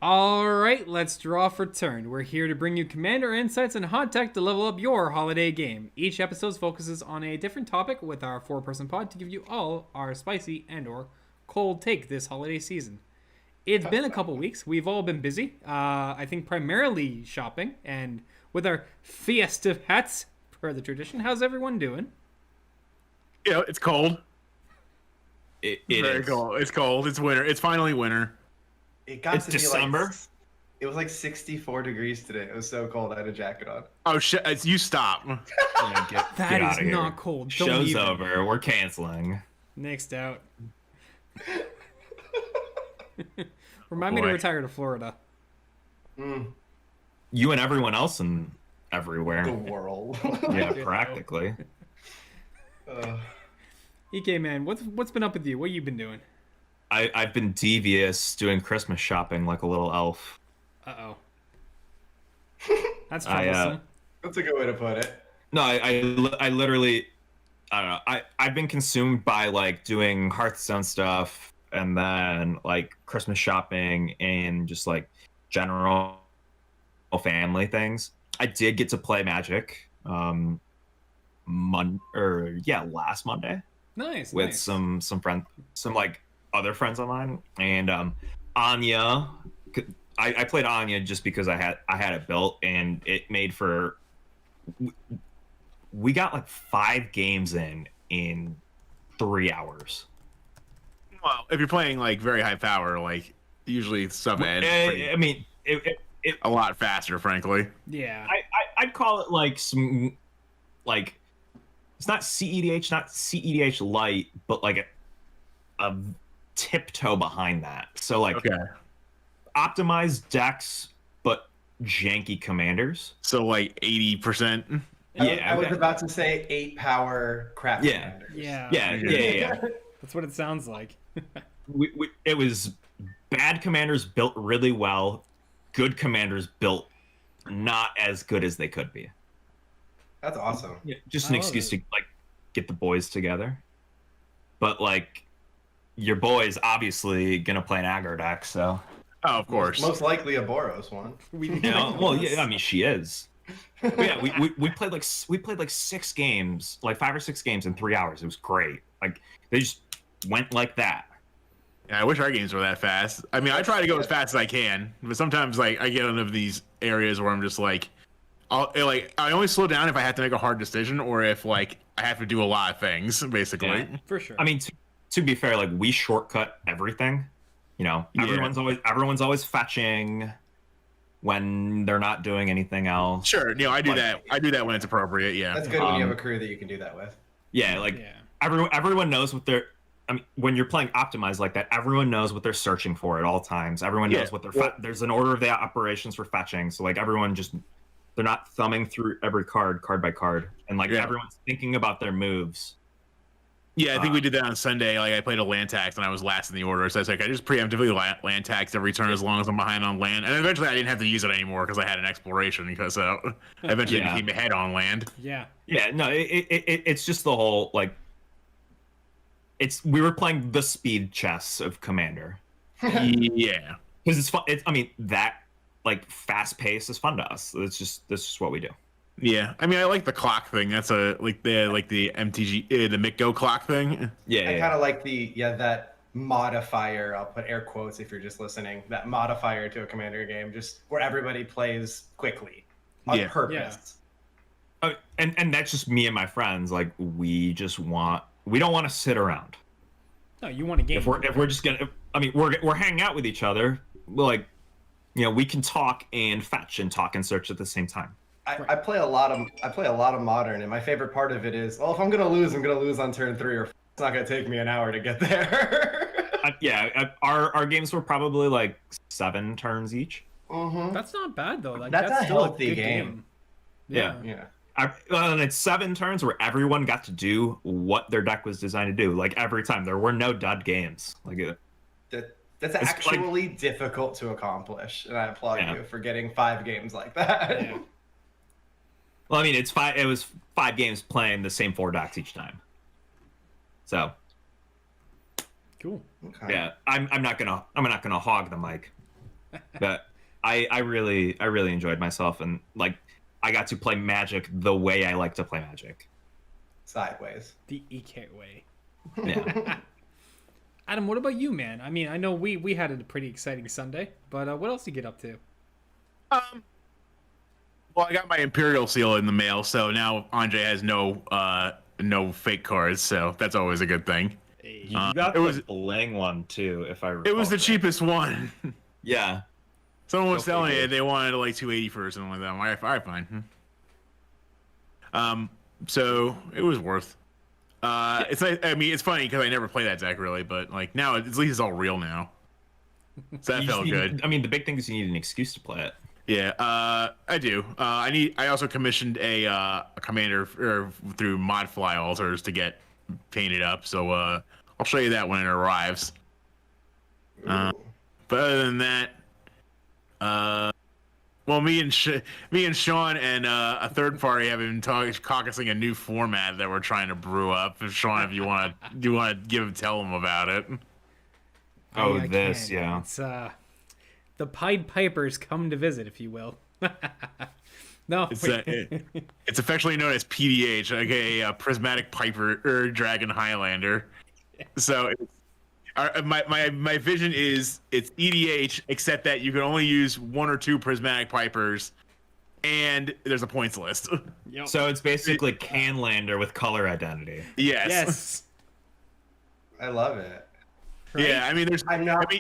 All right, let's draw for turn. We're here to bring you Commander insights and hot tech to level up your holiday game. Each episode focuses on a different topic with our four-person pod to give you all our spicy and/or cold take this holiday season. It's been a couple weeks. We've all been busy. I think primarily shopping and with our festive hats per the tradition. How's everyone doing? It's cold. It Very is. cold. It's cold. It's winter. It's finally winter. It got It's to December. Be like, it was like 64 degrees today. It was so cold. I had a jacket on. Oh shit! You stop. Yeah, get That out is of here. not cold. Don't Show's even. over. We're canceling. Next out. Remind me to boy. retire to Florida. You and everyone else and everywhere. The world. Yeah, practically. EK man, what's been up with you? What you been doing? I've been devious doing Christmas shopping like a little elf. Uh-oh. That's I, troublesome. That's a good way to put it. No, I literally, I don't know. I've been consumed by like doing Hearthstone stuff and then like Christmas shopping and just like general family things. I did get to play Magic, last Monday Nice. with nice. some like other friends of mine, and Anya. I played Anya just because I had it built, and it made for. We got like 5 games in 3 hours. Well, if you're playing like very high power, like usually sub end I mean, it a lot faster, frankly. Yeah. I'd call it like some like it's not CEDH, not CEDH light, but like a tiptoe behind that. So like Okay. optimized decks, but janky commanders. So like 80%. I was about to say 8 power crap. Yeah. commanders. Yeah. Yeah. That's what it sounds like. It was bad commanders built really well, good commanders built not as good as they could be. That's awesome. Yeah, just I an love excuse it. to like get the boys together. But like your boy's obviously gonna play an aggro deck, so Oh, of course. Most likely a Boros one. We you know, well, yeah, I mean she is. But yeah, we played like 6 games, like 5 or 6 games in 3 hours. It was great. Like they just went like that. Yeah, I wish our games were that fast. I mean, I try to go as fast as I can, but sometimes like I get into these areas where I'm just like, I only slow down if I have to make a hard decision or if like I have to do a lot of things, basically. Yeah. For sure. I mean, to be fair, like we shortcut everything. You know, everyone's always fetching when they're not doing anything else. Sure, I do Like- that. I do that when it's appropriate. Yeah. That's good when you have a crew that you can do that with. Yeah, like yeah. everyone knows what they're. I mean, when you're playing optimized like that, everyone knows what they're searching for at all times. Everyone knows what they're. There's an order of the operations for fetching, so like everyone just they're not thumbing through every card by card, and like everyone's thinking about their moves. Yeah, I think we did that on Sunday. Like I played a land tax and I was last in the order, so it's like I just preemptively land tax every turn as long as I'm behind on land, and eventually I didn't have to use it anymore because I had an exploration because eventually Yeah. became ahead on land. Yeah. Yeah, no, it's just the whole like. We were playing the speed chess of Commander. Yeah. Because it's fun. I mean, that like fast pace is fun to us. That's just what we do. Yeah, I mean, I like the clock thing. That's the MTG, the McGo clock thing. Yeah, I kind of like that modifier. I'll put air quotes if you're just listening. That modifier to a commander game, just where everybody plays quickly on purpose. And that's just me and my friends. Like we don't want to sit around. No, you want a game. If we're just gonna, I mean, we're hanging out with each other. We're like, we can talk and fetch and talk and search at the same time. I play a lot of modern, and my favorite part of it is, well, if I'm gonna lose, I'm gonna lose on turn 3 or 4. It's not gonna take me an hour to get there. Our games were probably like 7 turns each. Mm-hmm. That's not bad though. Like That's a still healthy good game. Yeah. Yeah. And it's 7 turns where everyone got to do what their deck was designed to do. Like every time, there were no dud games. Like That's It's actually difficult to accomplish, and I applaud Yeah. you for getting 5 games like that. Yeah. well, I mean, it was 5 games playing the same 4 decks each time. So Cool. Okay. yeah, I'm not gonna hog the mic. But I really enjoyed myself, and like I got to play Magic the way I like to play Magic. Sideways. The EK way. Yeah. Adam, what about you, man? I mean, I know we had a pretty exciting Sunday, but what else did you get up to? Well, I got my Imperial seal in the mail, so now Andre has no fake cards, so that's always a good thing. You got the bling one too, if I recall. It was the cheapest one. Yeah. Someone was selling it. They wanted like 280 for or something like that. I'm like, all right, fine. So it was worth. It's like, I mean, it's funny because I never play that deck really, but like now at least it's all real now. So that felt good. I mean, the big thing is you need an excuse to play it. Yeah, I do. I also commissioned a commander through Modfly Alters to get painted up. So I'll show you that when it arrives. But other than that, well, me and Sean and a third party have been caucusing a new format that we're trying to brew up. If Sean, if you want to tell them about it. Oh, I this, can. yeah. It's the Pied Pipers come to visit, if you will. No, it's affectionately known as PDH, like a prismatic Piper or Dragon Highlander. So my vision is it's EDH, except that you can only use 1 or 2 prismatic Pipers, and there's a points list. Yep. So it's basically Canlander with color identity. Yes. Yes. I love it. Right? Yeah, I mean, I'm not.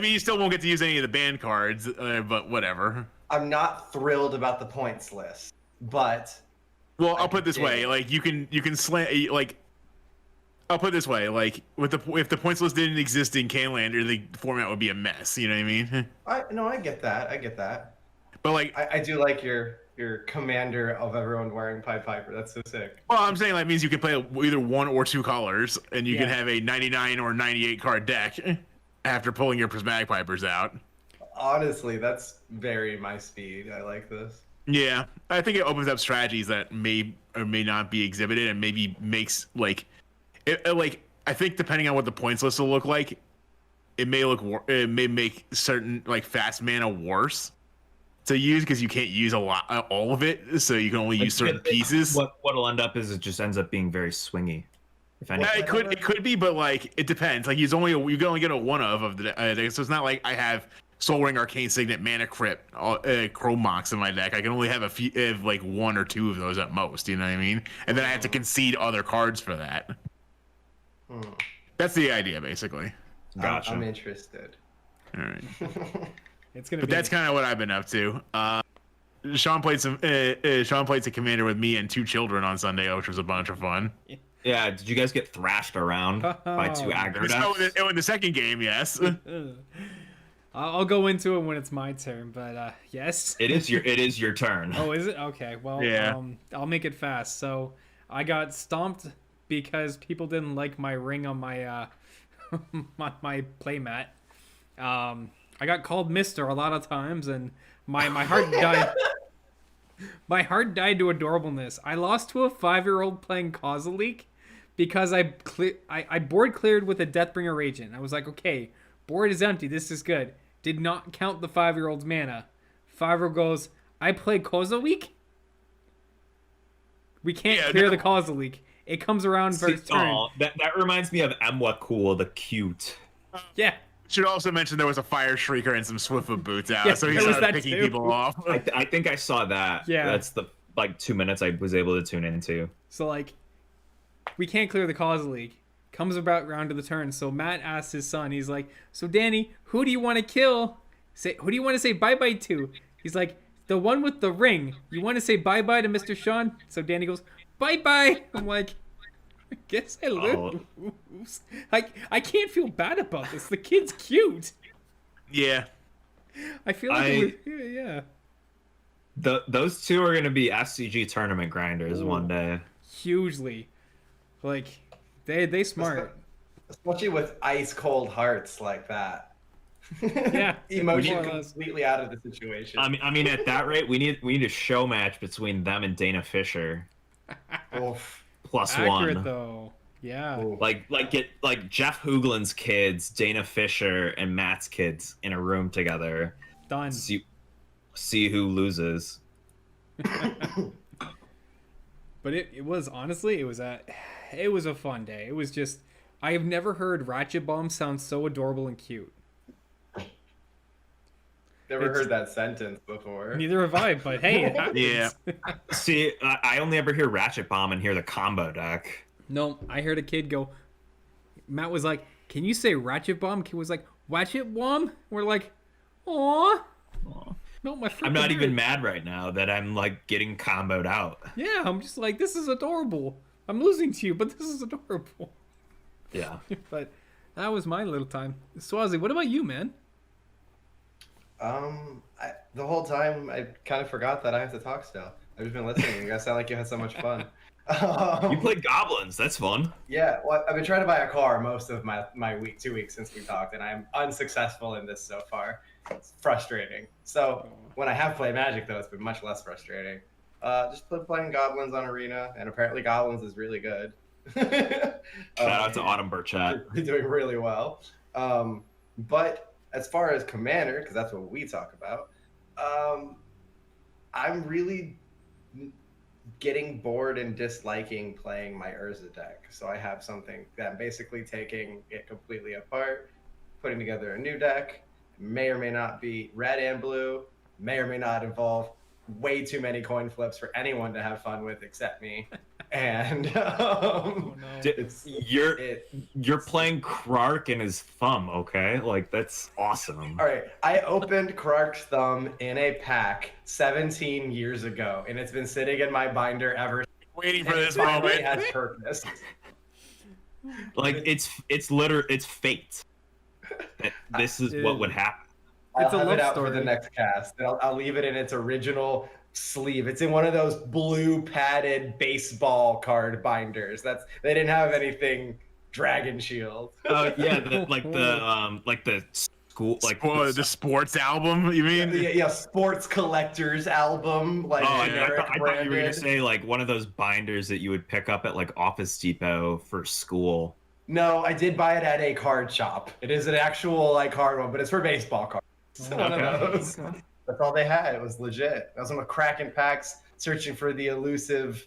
You still won't get to use any of the ban cards, but whatever. I'm not thrilled about the points list, but. Well, I'll put it this way: like you can slant like. I'll put it this way: like if the points list didn't exist in Canlander, the format would be a mess. You know what I mean? I get that. But like, I do like your commander of everyone wearing Pied Piper. That's so sick. well, I'm saying that means you can play either 1 or 2 colors, and you can Yeah. have a 99 or 98 card deck after pulling your prismatic Pipers out. Honestly, that's very my speed. I like this. Yeah, I think it opens up strategies that may or may not be exhibited, and maybe makes like, I think depending on what the points list will look like, it may make certain like fast mana worse to use because you can't use all of it, so you can only use certain pieces. What'll end up is it just ends up being very swingy. If anything. Yeah, it could be, but like it depends. Like you can only get a one of the deck, so it's not like I have Soul Ring, Arcane Signet, Mana Crypt, Chrome Mox in my deck. I can only have a few, like 1 or 2 of those at most. You know what I mean? And then I have to concede other cards for that. That's the idea, basically. Gotcha. I'm interested. All right, It's gonna. but that's kind of what I've been up to. Sean played some commander with me and 2 children on Sunday, which was a bunch of fun. Yeah, did you guys get thrashed around by 2 aggro decks? In the second game, yes. I'll go into it when it's my turn, but yes. It is your turn. Oh, is it? Okay. Well, Yeah. I'll make it fast. So I got stomped because people didn't like my ring on my my playmat. I got called Mister a lot of times, and my heart died. My heart died to adorableness. I lost to a 5-year-old playing Causal Leak because I board cleared with a Deathbringer Agent. I was like, okay, board is empty. This is good. Did not count the 5-year-old's mana. 5-year-old goes, I play Causal Leak? We can't clear the Causal Leak. It comes around first turn. Oh, that reminds me of Emwa Cool, the cute. Yeah. Should also mention there was a Fire Shrieker and some Swiftfoot Boots out, Yeah, so he there was started that picking too. people off. I think I saw that. Yeah. That's the 2 minutes I was able to tune into. So, like, we can't clear the Causal Leak. Comes about round to the turn. So Matt asks his son, he's like, so Danny, who do you want to kill? Who do you want to say bye-bye to? He's like, the one with the ring. You want to say bye-bye to Mr. Sean? So Danny goes, bye-bye. I'm like, I guess I lose. I can't feel bad about this. The kid's cute. Yeah. I feel like yeah. Those 2 are going to be SCG tournament grinders one day. Hugely. Like, they smart. Especially with ice cold hearts like that. Yeah. Emotion completely out of the situation. I mean, at that rate, we need a show match between them and Dana Fisher. Oof. +1. Accurate, though. Yeah. Ooh. Get like Jeff Hoogland's kids, Dana Fisher, and Matt's kids in a room together. Done. See who loses. But it was honestly it was a fun day. It was just I have never heard Ratchet Bomb sound so adorable and cute. Never heard that sentence before. Neither have I, but hey, it happens. Yeah. See, I only ever hear Ratchet Bomb and hear the combo deck. No, I heard a kid go. Matt was like, "Can you say Ratchet Bomb?" Kid was like, "Ratchet Bomb." We're like, "Aw." No, my. I'm not even head. mad right now that I'm like getting comboed out. Yeah, I'm just like, this is adorable. I'm losing to you, but this is adorable. Yeah. But that was my little time. Swazi, what about you, man? The whole time I kind of forgot that I have to talk still. I've just been listening. You guys sound like you had so much fun. You played Goblins. That's fun. Yeah, well, I've been trying to buy a car most of my week, 2 weeks since we talked, and I'm unsuccessful in this so far. It's frustrating. So when I have played Magic, though, it's been much less frustrating. Just playing Goblins on Arena, and apparently Goblins is really good. Shout out to Autumn Burchett. They're doing really well. But as far as Commander, because that's what we talk about, I'm really getting bored and disliking playing my Urza deck. So I have something that I'm basically taking it completely apart, putting together a new deck. May or may not be red and blue, may or may not involve way too many coin flips for anyone to have fun with except me. And you're playing Krark in his thumb, okay? Like, that's awesome. All right, I opened Krark's Thumb in a pack 17 years ago, and it's been sitting in my binder ever. Waiting for And this it finally moment. has purpose. Like, it's fate. That this is what would happen. It's a I'll have love it out story. for the next cast. I'll leave it in its original sleeve. It's in one of those blue padded baseball card binders. They didn't have anything Dragon Shield. Oh yeah, the school The sports album, you mean? Yeah, sports collectors album, like Oh, generic I thought you were gonna branded. say like one of those binders that you would pick up at like Office Depot for school. No, I did buy it at a card shop. It is an actual like card one, but it's for baseball cards. It's one of those. That's all they had. It was legit. I was on the cracking packs, searching for the elusive.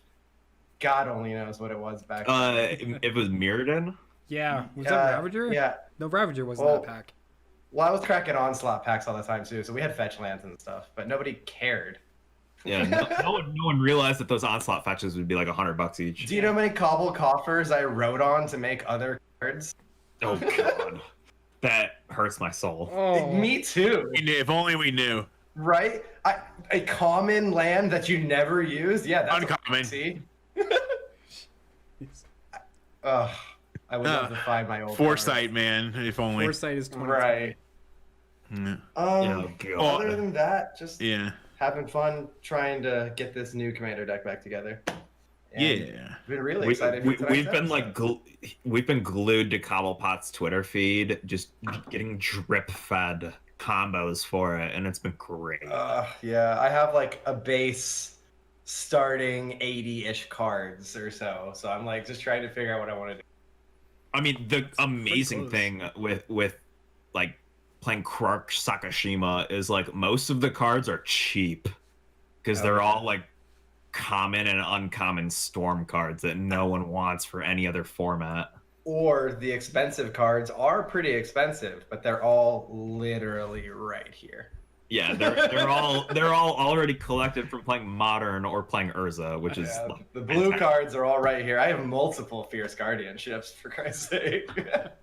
God only knows what it was back then. It was Mirrodin. Yeah, was that Ravager? Yeah. No, Ravager wasn't Well, that pack. Well, I was cracking onslaught packs all the time too, so we had fetch lands and stuff, but nobody cared. Yeah, no one realized that those onslaught fetches would be like $100 each. Do you know how many cobble coffers I wrote on to make other cards? Oh god, that hurts my soul. Oh, Me too. If only we knew. Right? A common land that you never used? Yeah, that's Uncommon. See? Ugh, I would love to find my old Foresight, man. If only. Foresight is 20. Right. Yeah. Oh, God. Other than that, just Yeah. having fun trying to get this new commander deck back together. And Yeah. Been really excited. for tonight's We've been like episode. we've been glued to Cobblepot's Twitter feed, just getting drip fed combos for it, and it's been great. Yeah, I have like a base starting 80-ish cards or so. So I'm like just trying to figure out what I want to do. I mean, the amazing close. thing with like playing Krark Sakashima is like most of the cards are cheap because they're all like common and uncommon storm cards that no one wants for any other format. Or the expensive cards are pretty expensive, but they're all literally right here. Yeah, they're all already collected from playing Modern or playing Urza, which is Yeah, like, the blue cards are all right here. I have multiple Fierce Guardianships, for Christ's sake.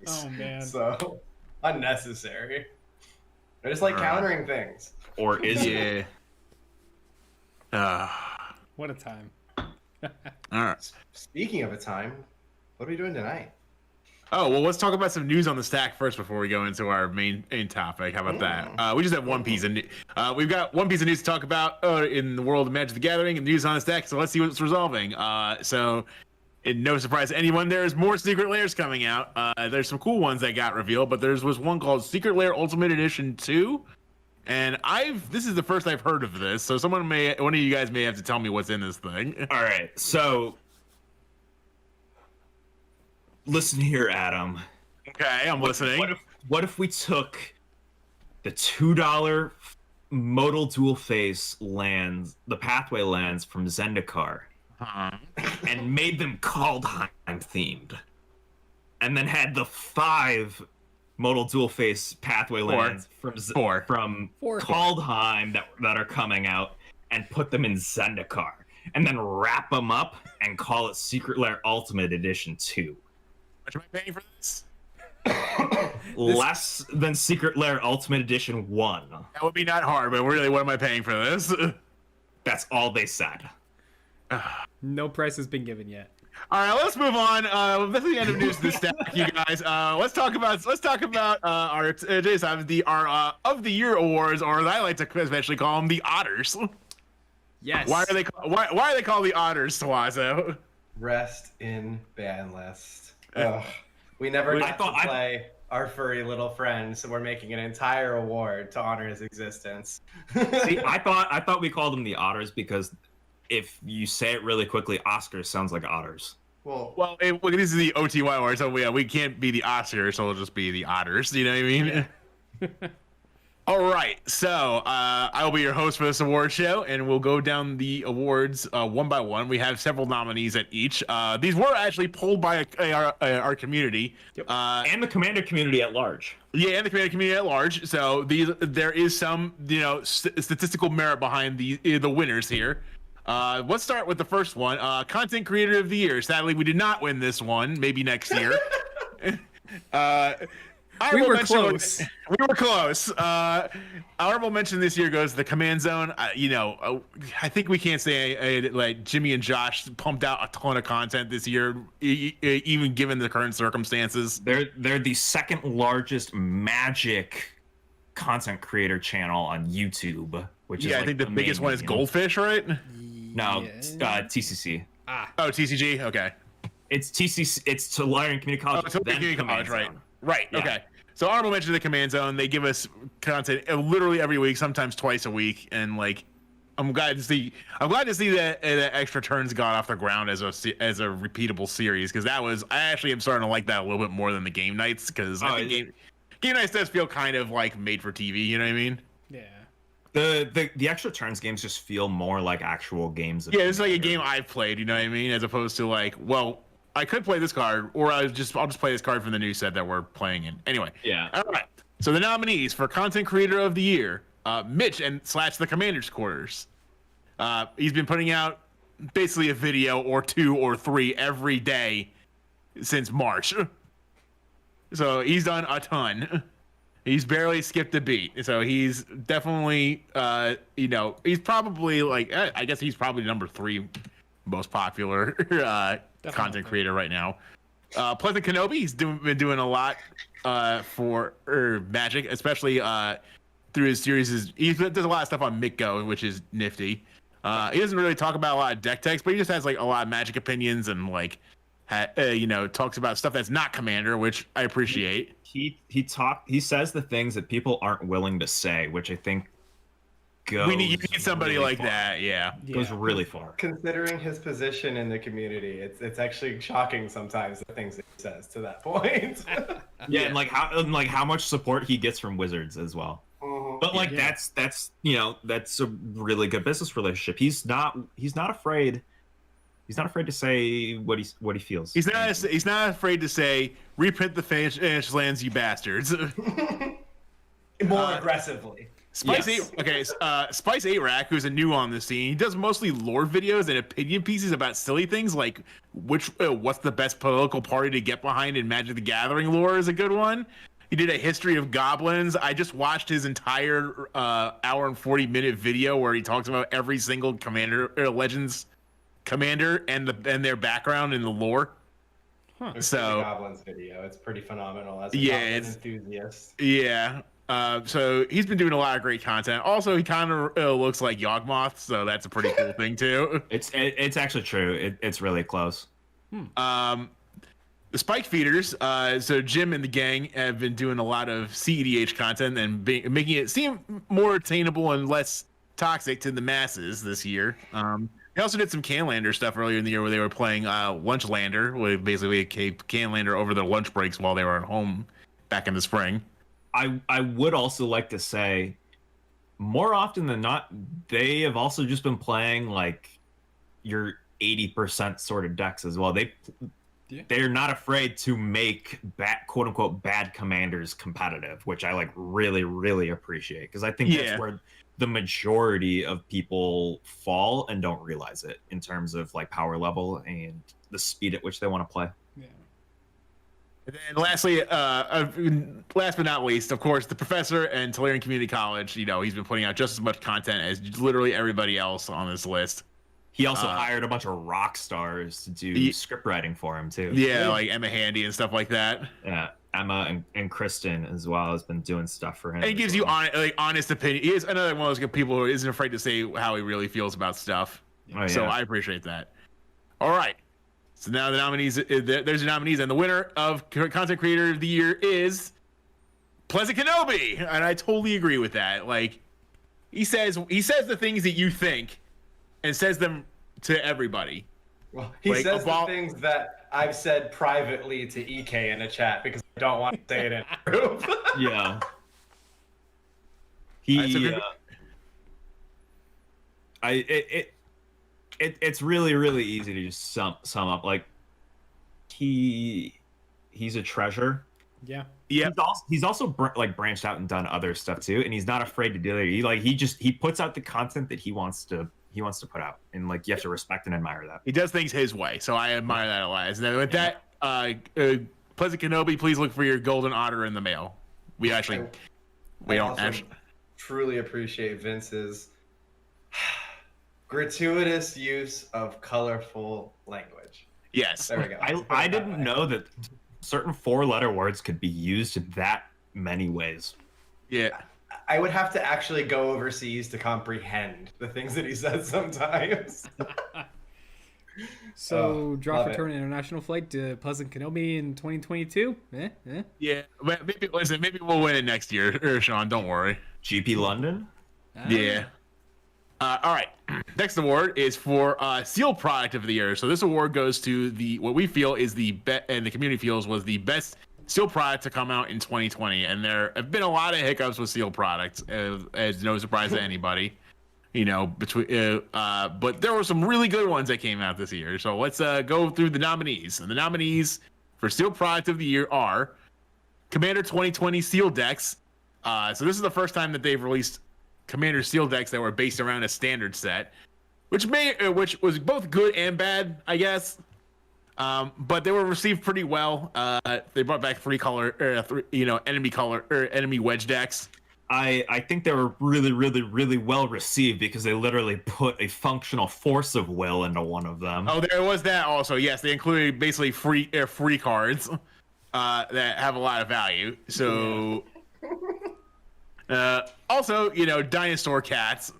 Oh, man. So unnecessary. I just like countering things. or is it? Yeah. What a time. All right. Speaking of a time, what are we doing tonight? Oh, well, let's talk about some news on the stack first before we go into our main topic. How about that? We just have one piece of we've got one piece of news to talk about in the world of Magic the Gathering and news on the stack. So let's see what's resolving. So, no surprise to anyone, there's more Secret Lairs coming out. There's some cool ones that got revealed, but there was one called Secret Lair Ultimate Edition 2. And this is the first I've heard of this. So one of you guys may have to tell me what's in this thing. All right, so listen here, Adam. Okay, I'm listening. What if we took the $2 modal dual face lands, the pathway lands from Zendikar, and made them Kaldheim themed, and then had the 5 modal dual face pathway lands from Kaldheim that are coming out, and put them in Zendikar, and then wrap them up and call it Secret Lair Ultimate Edition 2. How much am I paying for this? Less than Secret Lair Ultimate Edition 1. That would be not hard, but really, what am I paying for this? That's all they said. No price has been given yet. All right, let's move on. That's the end of news this stack, you guys. Let's talk about our of the year awards, or as I like to especially call them, the otters. Yes. Why are they called the otters, Tawazo? Rest in ban list. Ugh. We never got to play our furry little friend, so we're making an entire award to honor his existence. See, I thought we called them the otters because if you say it really quickly, Oscars sounds like otters. Well, this is the OTY award, so we can't be the Oscars, so it'll just be the otters. You know what I mean? Yeah. All right, so I will be your host for this award show, and we'll go down the awards one by one. We have several nominees at each. These were actually pulled by our community. Yep. And the Commander community at large. Yeah, and the Commander community at large. So there is some, statistical merit behind the winners here. Let's start with the first one. Content Creator of the Year. Sadly, we did not win this one. Maybe next year. We were close. We were close. Honorable mention this year goes to the Command Zone. I think we can't say like Jimmy and Josh pumped out a ton of content this year, even given the current circumstances. They're the second largest Magic content creator channel on YouTube, which is I think the biggest one is Goldfish, right? No, TCC. Oh, TCG. Okay. It's TCC. It's Tulare Community College. Oh, Tulare Community College, right? Right. Yeah. Okay. So honorable mention to the Command Zone. They give us content literally every week, sometimes twice a week, and I'm glad to see that Extra Turns got off the ground as a repeatable series, because I actually am starting to like that a little bit more than the game nights, because I think game nights does feel kind of like made for TV. You know what I mean? Yeah. The Extra Turns games just feel more like actual games. Yeah, it's like a game I've played. You know what I mean? As opposed to I could play this card, or I'll just play this card from the new set that we're playing in. Anyway. Yeah. All right. So the nominees for Content Creator of the Year, Mitch and / the Commander's Quarters. He's been putting out basically a video or 2 or 3 every day since March. So he's done a ton. He's barely skipped a beat. So he's definitely, he's probably I guess he's probably number 3 most popular content creator right now. Pleasant Kenobi, he's been doing a lot for Magic, especially through his series. He does a lot of stuff on Mitgo, which is nifty. He doesn't really talk about a lot of deck text, but he just has a lot of Magic opinions and talks about stuff that's not Commander, which I appreciate. He says the things that people aren't willing to say, which I think you need somebody really like far. That, yeah. Goes really far. Considering his position in the community, it's actually shocking sometimes the things that he says to that point. Yeah, and how much support he gets from Wizards as well. But that's a really good business relationship. He's not afraid. He's not afraid to say what he feels. He's not afraid to say, "Reprint the Vanished Lands, you bastards." More aggressively. Spice 8 Rack, who's a new on the scene, he does mostly lore videos and opinion pieces about silly things like what's the best political party to get behind in Magic the Gathering lore is a good one. He did a history of goblins. I just watched his entire hour and 40-minute video where he talks about every single Legends commander and their background in the lore. Huh. So the goblins video, it's pretty phenomenal as a goblin enthusiast. Yeah. So he's been doing a lot of great content. Also, he kind of looks like Yawgmoth, so that's a pretty cool thing too. It's actually true. It's really close. The Spike Feeders. So Jim and the gang have been doing a lot of CEDH content and making it seem more attainable and less toxic to the masses this year. They also did some Canlander stuff earlier in the year where they were playing Lunch-Lander, where basically a Canlander over their lunch breaks while they were at home back in the spring. I would also like to say, more often than not, they have also just been playing like your 80% sort of decks as well. They're not afraid to make quote unquote bad commanders competitive, which I like really, really appreciate, because I think that's where the majority of people fall and don't realize it in terms of like power level and the speed at which they want to play. Yeah. And then lastly, last but not least, of course, the professor and Tolarian Community College, you know, he's been putting out just as much content as literally everybody else on this list. He also hired a bunch of rock stars to do script writing for him too. Yeah, like Emma Handy and stuff like that. Yeah, Emma and Kristen as well has been doing stuff for him. And he gives you honest opinion. He is another one of those people who isn't afraid to say how he really feels about stuff. Oh, yeah. So I appreciate that. All right. So now the nominees, there's the nominees, and the winner of Content Creator of the Year is Pleasant Kenobi, and I totally agree with that. Like, he says the things that you think, and says them to everybody. Well, he like, says the things that I've said privately to EK in a chat because I don't want to say it in a group. Yeah. It's really, really easy to just sum up. Like, he's a treasure. Yeah. Yeah. He's also branched out and done other stuff too, and he's not afraid to do it. He puts out the content that he wants to put out, and like you have to respect and admire that. He does things his way, so I admire that a lot. And then with that, Pleasant Kenobi, please look for your golden otter in the mail. We don't actually truly appreciate Vince's gratuitous use of colorful language. Yes. There we go. I didn't know that certain 4-letter words could be used that many ways. Yeah. I would have to actually go overseas to comprehend the things that he says sometimes. So, draw for turn international flight to Pleasant Kenobi in 2022? Yeah. Maybe we'll win it next year, Sean. Don't worry. GP London? Yeah. All right. Next award is for Sealed Product of the Year. So this award goes to what we feel is and the community feels was the best sealed product to come out in 2020. And there have been a lot of hiccups with sealed products, as no surprise to anybody. You know, but there were some really good ones that came out this year. So let's go through the nominees. And the nominees for Sealed Product of the Year are Commander 2020 Sealed Decks. So this is the first time that they've released Commander Sealed decks that were based around a standard set, which was both good and bad, I guess. But they were received pretty well. They brought back enemy wedge decks. I think they were really, really, really well received because they literally put a functional force of will into one of them. Oh, there was that also. Yes, they included basically free cards that have a lot of value. So. Also, dinosaur cats.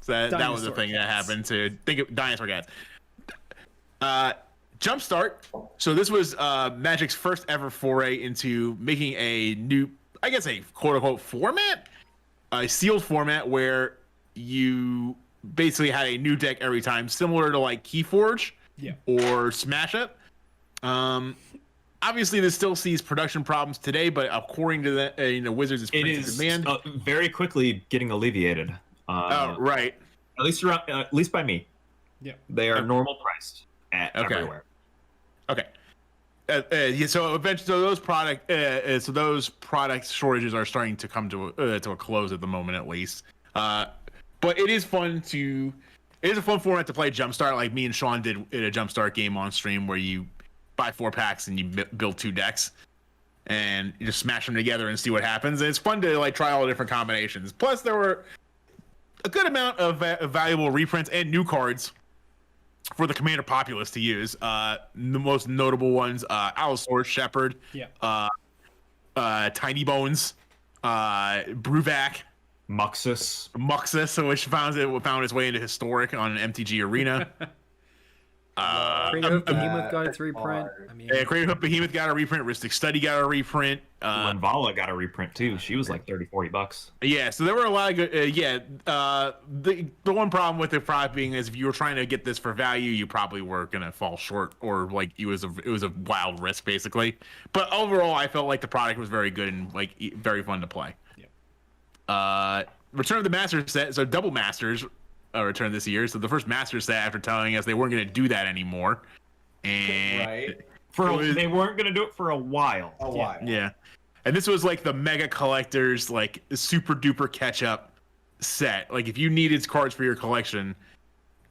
So that was the thing that happened. To think of dinosaur cats. Jumpstart. So this was Magic's first ever foray into making a new, I guess, a quote unquote format, a sealed format where you basically had a new deck every time, similar to like Keyforge or Smash Up. Obviously, this still sees production problems today, but according to the Wizards, it's pretty demand. Very quickly getting alleviated. Right. At least by me. Yeah. They are normal priced everywhere. Okay. So eventually, those product shortages are starting to come to a close at the moment, at least. But it is fun a fun format to play Jumpstart, like me and Sean did in a Jumpstart game on stream, where you buy 4 packs and you build 2 decks and you just smash them together and see what happens. And it's fun to like try all the different combinations. Plus, there were a good amount of valuable reprints and new cards for the Commander populace to use. The most notable ones: Allosaurus, Shepherd, Tiny Bones, Bruvac, Muxus, which found its way into Historic on an MTG Arena. Creative Behemoth got its reprint. hard. I mean, Creative Behemoth got a reprint. Ristic Study got a reprint. Lenvala got a reprint too. She was like $30-$40. Yeah, so there were a lot of good. The one problem with the product being is if you were trying to get this for value, you probably were gonna fall short, or like it was a wild risk basically. But overall, I felt like the product was very good and like very fun to play. Yeah. Return of the Master set. So double Masters returned this year. So the first Master set after telling us they weren't gonna do that anymore, and Right. They weren't gonna do it for a while. A while. yeah. And this was like the mega collectors, like super duper catch up set. Like if you needed cards for your collection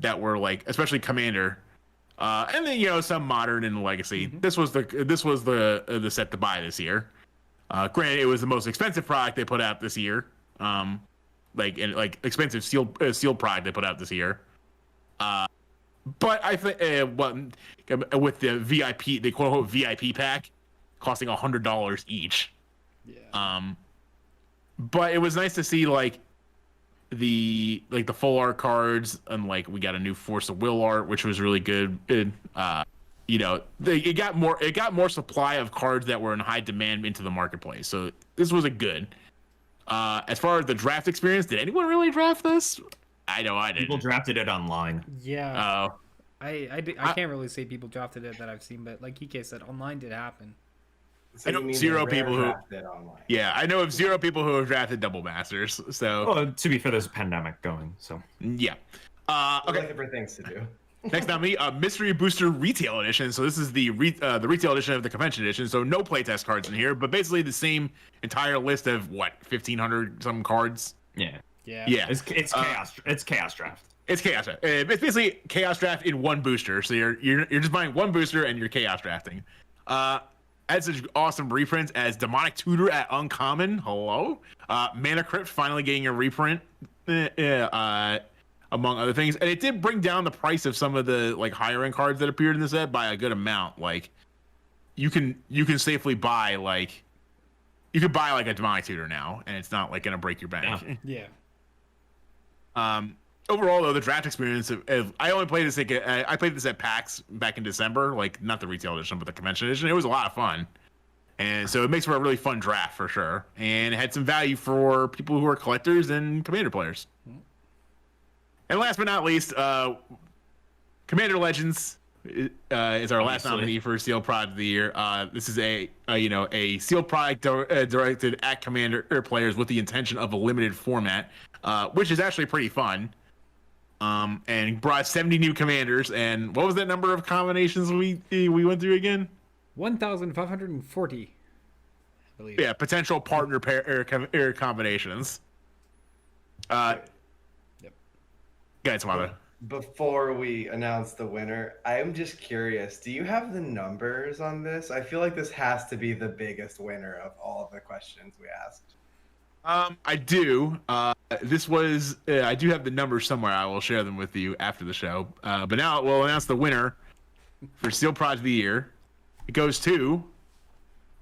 that were like, especially Commander, and then some Modern and Legacy. This was the set to buy this year. Granted, it was the most expensive product they put out this year. Expensive sealed product they put out this year. But I think with the VIP, the quote unquote VIP pack, costing $100 each. Yeah. But it was nice to see like the full art cards, and like we got a new Force of Will art, which was really good. It got more supply of cards that were in high demand into the marketplace. So this was a good. As far as the draft experience, did anyone really draft this? I know I did. People drafted it online. Yeah. I can't really say people drafted it that I've seen, but like EK said, online did happen. So I know you mean zero they rare people who- drafted online. Yeah, I know of 0 people who have drafted double masters. So Well, to be fair, there's a pandemic going, so. yeah. Okay. Okay. Different things to do. Next on me, Mystery Booster Retail Edition. So this is the retail edition of the convention edition. So no playtest cards in here, but basically the same entire list of 1,500 some cards. Yeah. Yeah. Yeah, It's chaos. It's chaos draft. it's chaos draft. It's basically chaos draft in one booster. So you're just buying one booster and you're chaos drafting. Had such awesome reprints as Demonic Tutor at Uncommon. Hello. Mana Crypt finally getting a reprint. Among other things, and it did bring down the price of some of the like higher end cards that appeared in the set by a good amount. Like you can safely buy like a Demonic Tutor now, and it's not like gonna break your bank. Yeah. Overall, though, the draft experience, I only played this. I played this at PAX back in December, like not the retail edition, but the convention edition. It was a lot of fun, and so it makes for a really fun draft for sure. And it had some value for people who are collectors and Commander players. And last but not least, Commander Legends is our last Obviously. nominee for Sealed Product of the Year. This is a sealed product directed at Commander players with the intention of a limited format, which is actually pretty fun. And brought 70 new commanders. And what was that number of combinations we went through again? 1,540. I believe. Yeah, potential partner pair combinations. Go ahead, Samantha. Before we announce the winner, I am just curious. Do you have the numbers on this? I feel like this has to be the biggest winner of all of the questions we asked. I do. This was. I do have the numbers somewhere. I will share them with you after the show. But now we'll announce the winner for Steel Project of the Year. It goes to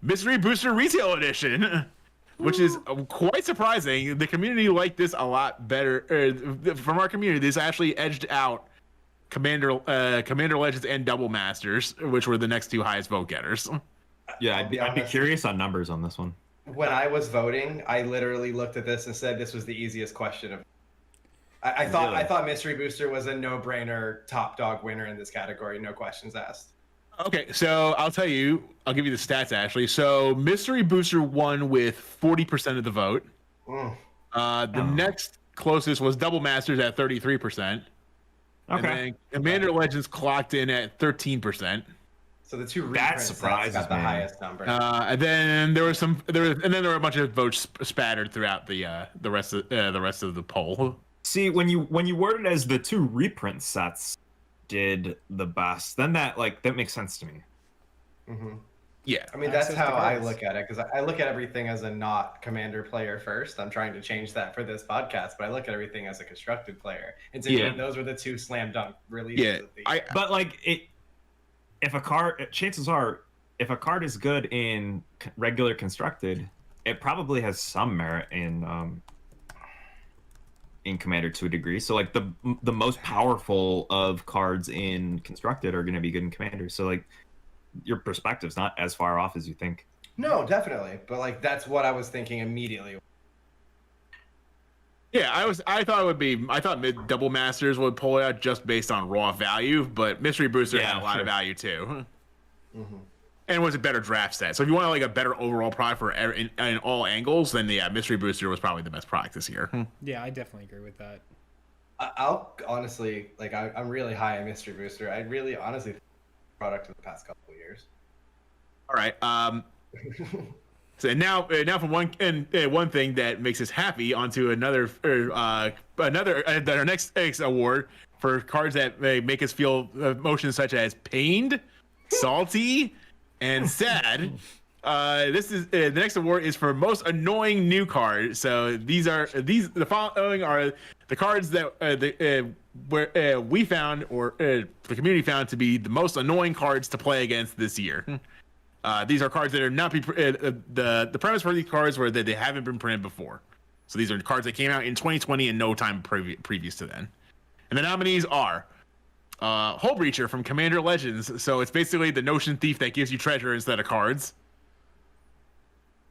Mystery Booster Retail Edition, which is quite surprising. The community liked this a lot better. From our community, this actually edged out Commander Legends and Double Masters, which were the next 2 highest vote getters. Yeah, I'll be I'd be honest. curious on numbers on this one. When I was voting, I literally looked at this and said this was the easiest question of. I thought Mystery Booster was a no-brainer top dog winner in this category, no questions asked. Okay, so I'll give you the stats actually. So Mystery Booster won with 40% of the vote. The next closest was Double Masters at 33%. And Okay. then Commander Legends clocked in at 13%. So the 2 That reprints surprises got the me. highest number. And then there were a bunch of votes spattered throughout the rest of the poll. See, when you word it as the 2 reprint sets did the best, then that makes sense to me. Yeah. I mean, that's Access to how I cards. look at it, because I look at everything as a not commander player first. I'm trying to change that for this podcast, but I look at everything as a constructed player. And to Yeah. me, those were the 2 slam dunk releases. Yeah. of the year. But chances are, if a card is good in regular constructed, it probably has some merit in in Commander to a degree. So like the most powerful of cards in Constructed are going to be good in Commander. So like your perspective's not as far off as you think. No, definitely. But like that's what I was thinking immediately. Yeah, I thought mid double masters would pull it out just based on raw value, but Mystery Booster had a lot of value too. Mm-hmm. And was a better draft set. So if you want like a better overall product for in all angles, then yeah, Mystery Booster was probably the best product this year. Yeah, I definitely agree with that. I'll honestly, like, I'm really high on Mystery Booster. I really honestly think it's a product of the past couple of years. All right. So now for one thing that makes us happy, onto our next award for cards that make us feel emotions such as pained, salty, and sad. The next award is for most annoying new card. So the following are the cards that we found, or the community found, to be the most annoying cards to play against this year. These are cards that are not the premise for these cards were that they haven't been printed before. So these are cards that came out in 2020 and no time previous to then. And the nominees are Hull Breacher from Commander Legends. So it's basically the Notion Thief that gives you treasure instead of cards.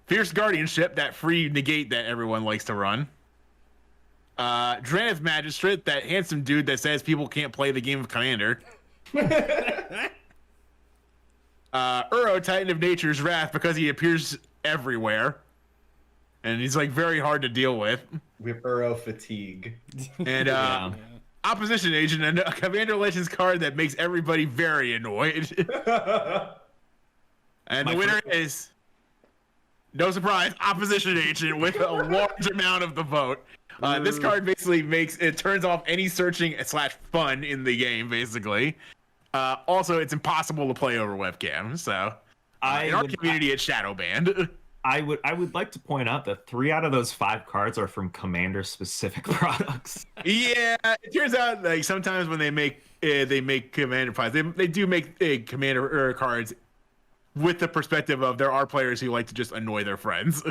Fierce Guardianship, that free negate that everyone likes to run. Drannith Magistrate, that handsome dude that says people can't play the game of Commander. Uro, Titan of Nature's Wrath, because he appears everywhere. And he's like very hard to deal with. We have Uro fatigue. And Opposition Agent, a Commander Legends card that makes everybody very annoyed. And the winner is, no surprise, Opposition Agent with a large amount of the vote. This card basically turns off any searching / fun in the game, basically. Also, it's impossible to play over webcam. So, in our community, it's shadow banned. I would like to point out that 3 out of those 5 cards are from Commander specific products. Yeah, it turns out like sometimes when they make Commander products, they do make Commander cards with the perspective of there are players who like to just annoy their friends.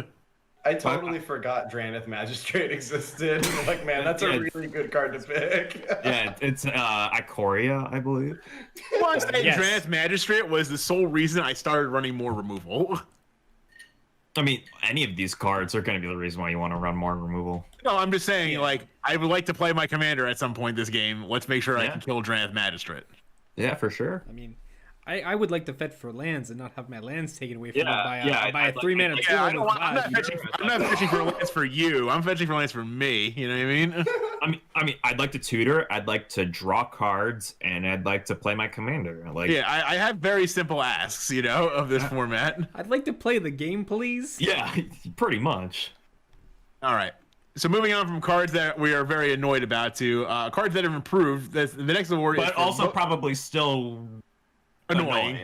I totally forgot Drannith Magistrate existed. Like, man, that's a really good card to pick. Yeah, it's Ikoria, I believe. Well, Drannith Magistrate was the sole reason I started running more removal. I mean, any of these cards are going to be the reason why you want to run more removal. No, I'm just saying, like, I would like to play my commander at some point this game. Let's make sure I can kill Drannith Magistrate. Yeah, for sure. I mean, I would like to fetch for lands and not have my lands taken away from me by a 3-mana. I'm not fetching for lands for you. I'm fetching for lands for me. You know what I mean? I mean, I'd like to tutor. I'd like to draw cards, and I'd like to play my commander. Like, yeah, I have very simple asks, of this format. I'd like to play the game, please. Yeah, pretty much. All right. So moving on from cards that we are very annoyed about to cards that have improved. The next award is also probably still annoying.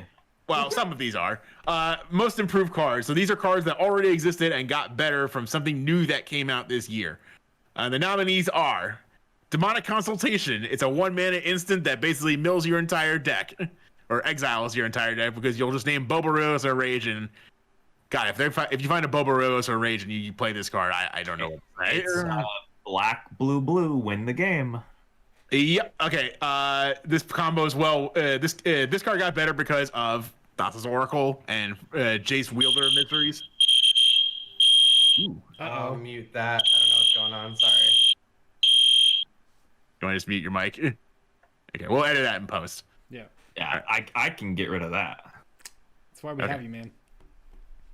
Well, some of these are. Most improved cards. So these are cards that already existed and got better from something new that came out this year. The nominees are Demonic Consultation. It's a 1-mana instant that basically mills your entire deck, or exiles your entire deck, because you'll just name Boboros or Rage, and God, if you find a Boboros or Rage and you play this card, I don't know. Right? It's black, blue, win the game. Yep. Okay. This combo as well. This card got better because of Thassa's Oracle and Jace Wielder of Mysteries. I'll mute that. I don't know what's going on. Sorry. You want to just mute your mic? Okay, we'll edit that in post. Yeah. Yeah, I can get rid of that. That's why we have you, man.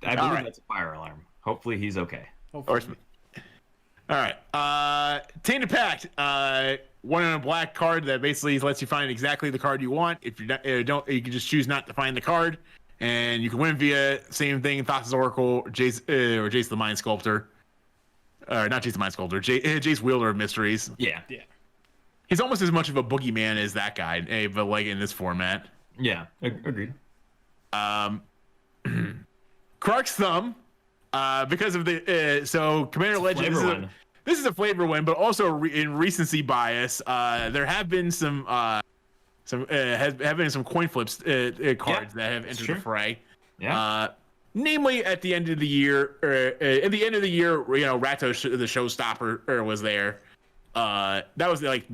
I believe that's a fire alarm. Hopefully he's okay. Hopefully. All right. Tainted Pact. 1 in a black card that basically lets you find exactly the card you want. If you you can just choose not to find the card, and you can win via same thing. Thassa's Oracle, Jace or Jace the Mind Sculptor, not Jace the Mind Sculptor, Jace Wielder of Mysteries. Yeah. He's almost as much of a boogeyman as that guy, but like in this format. Yeah, agreed. Krark's Thumb, because of the so Commander Legends. This is a flavor win, but also in recency bias, there have been some coin flips cards that have entered the fray. Yeah. Namely, at the end of the year, Rakdos the Showstopper was there. That was like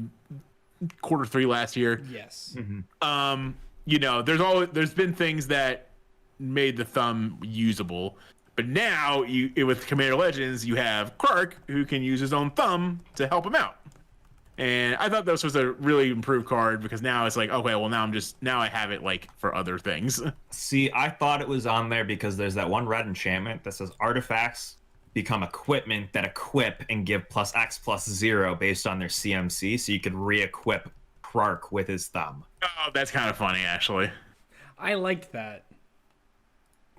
Q3 last year. Yes. There's been things that made the thumb usable, but now with Commander Legends, you have Clark who can use his own thumb to help him out. And I thought this was a really improved card because now it's like, okay, well now I have it like for other things. See, I thought it was on there because there's that one red enchantment that says artifacts become equipment that equip and give +X+0 based on their CMC, so you could re-equip Clark with his thumb. Oh, that's kind of funny, actually. I liked that.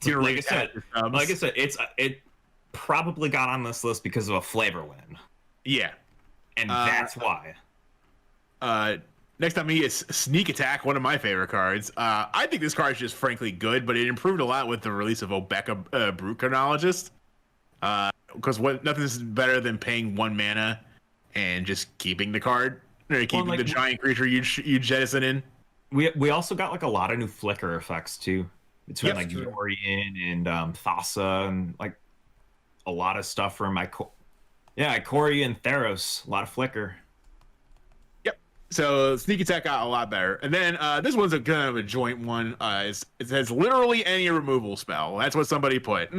Like I said, it probably got on this list because of a flavor win. Yeah. And that's why. Next on me is Sneak Attack, one of my favorite cards. I think this card is just frankly good, but it improved a lot with the release of Obeka Brute Chronologist. Because nothing's better than paying 1 mana and just keeping the card, or keeping the giant creature you jettison in. We also got like a lot of new flicker effects too, between like Yorion and Thassa, and like a lot of stuff from Ikoria and Theros. A lot of flicker. Yep. So Sneak Attack got a lot better, and then this one's a kind of a joint one. It says literally any removal spell. That's what somebody put.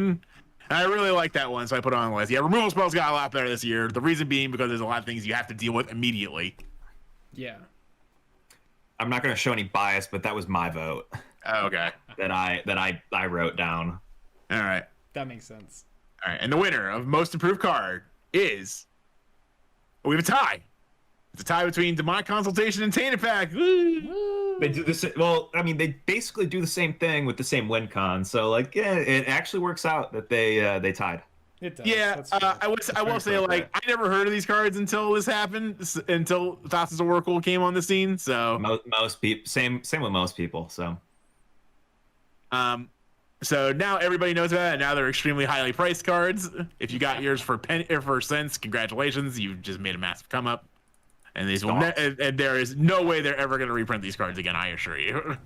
I really like that one, so I put it on the list. Yeah, removal spells got a lot better this year. The reason being because there's a lot of things you have to deal with immediately. Yeah. I'm not going to show any bias, but that was my vote. Oh, okay. that I wrote down. All right. That makes sense. All right, and the winner of most improved card is we have a tie. It's a tie between Demonic Consultation and Tainted Pack. They do this. Well, I mean, they basically do the same thing with the same win con. So, like, yeah, it actually works out that they tied. It does. Yeah, I will say, like, I never heard of these cards until this happened, until Thassa's Oracle came on the scene. So most people, same with most people. So, so now everybody knows about it. And now they're extremely highly priced cards. If you got yours for cents, congratulations, you just made a massive come up. And these and there is no way they're ever going to reprint these cards again. I assure you.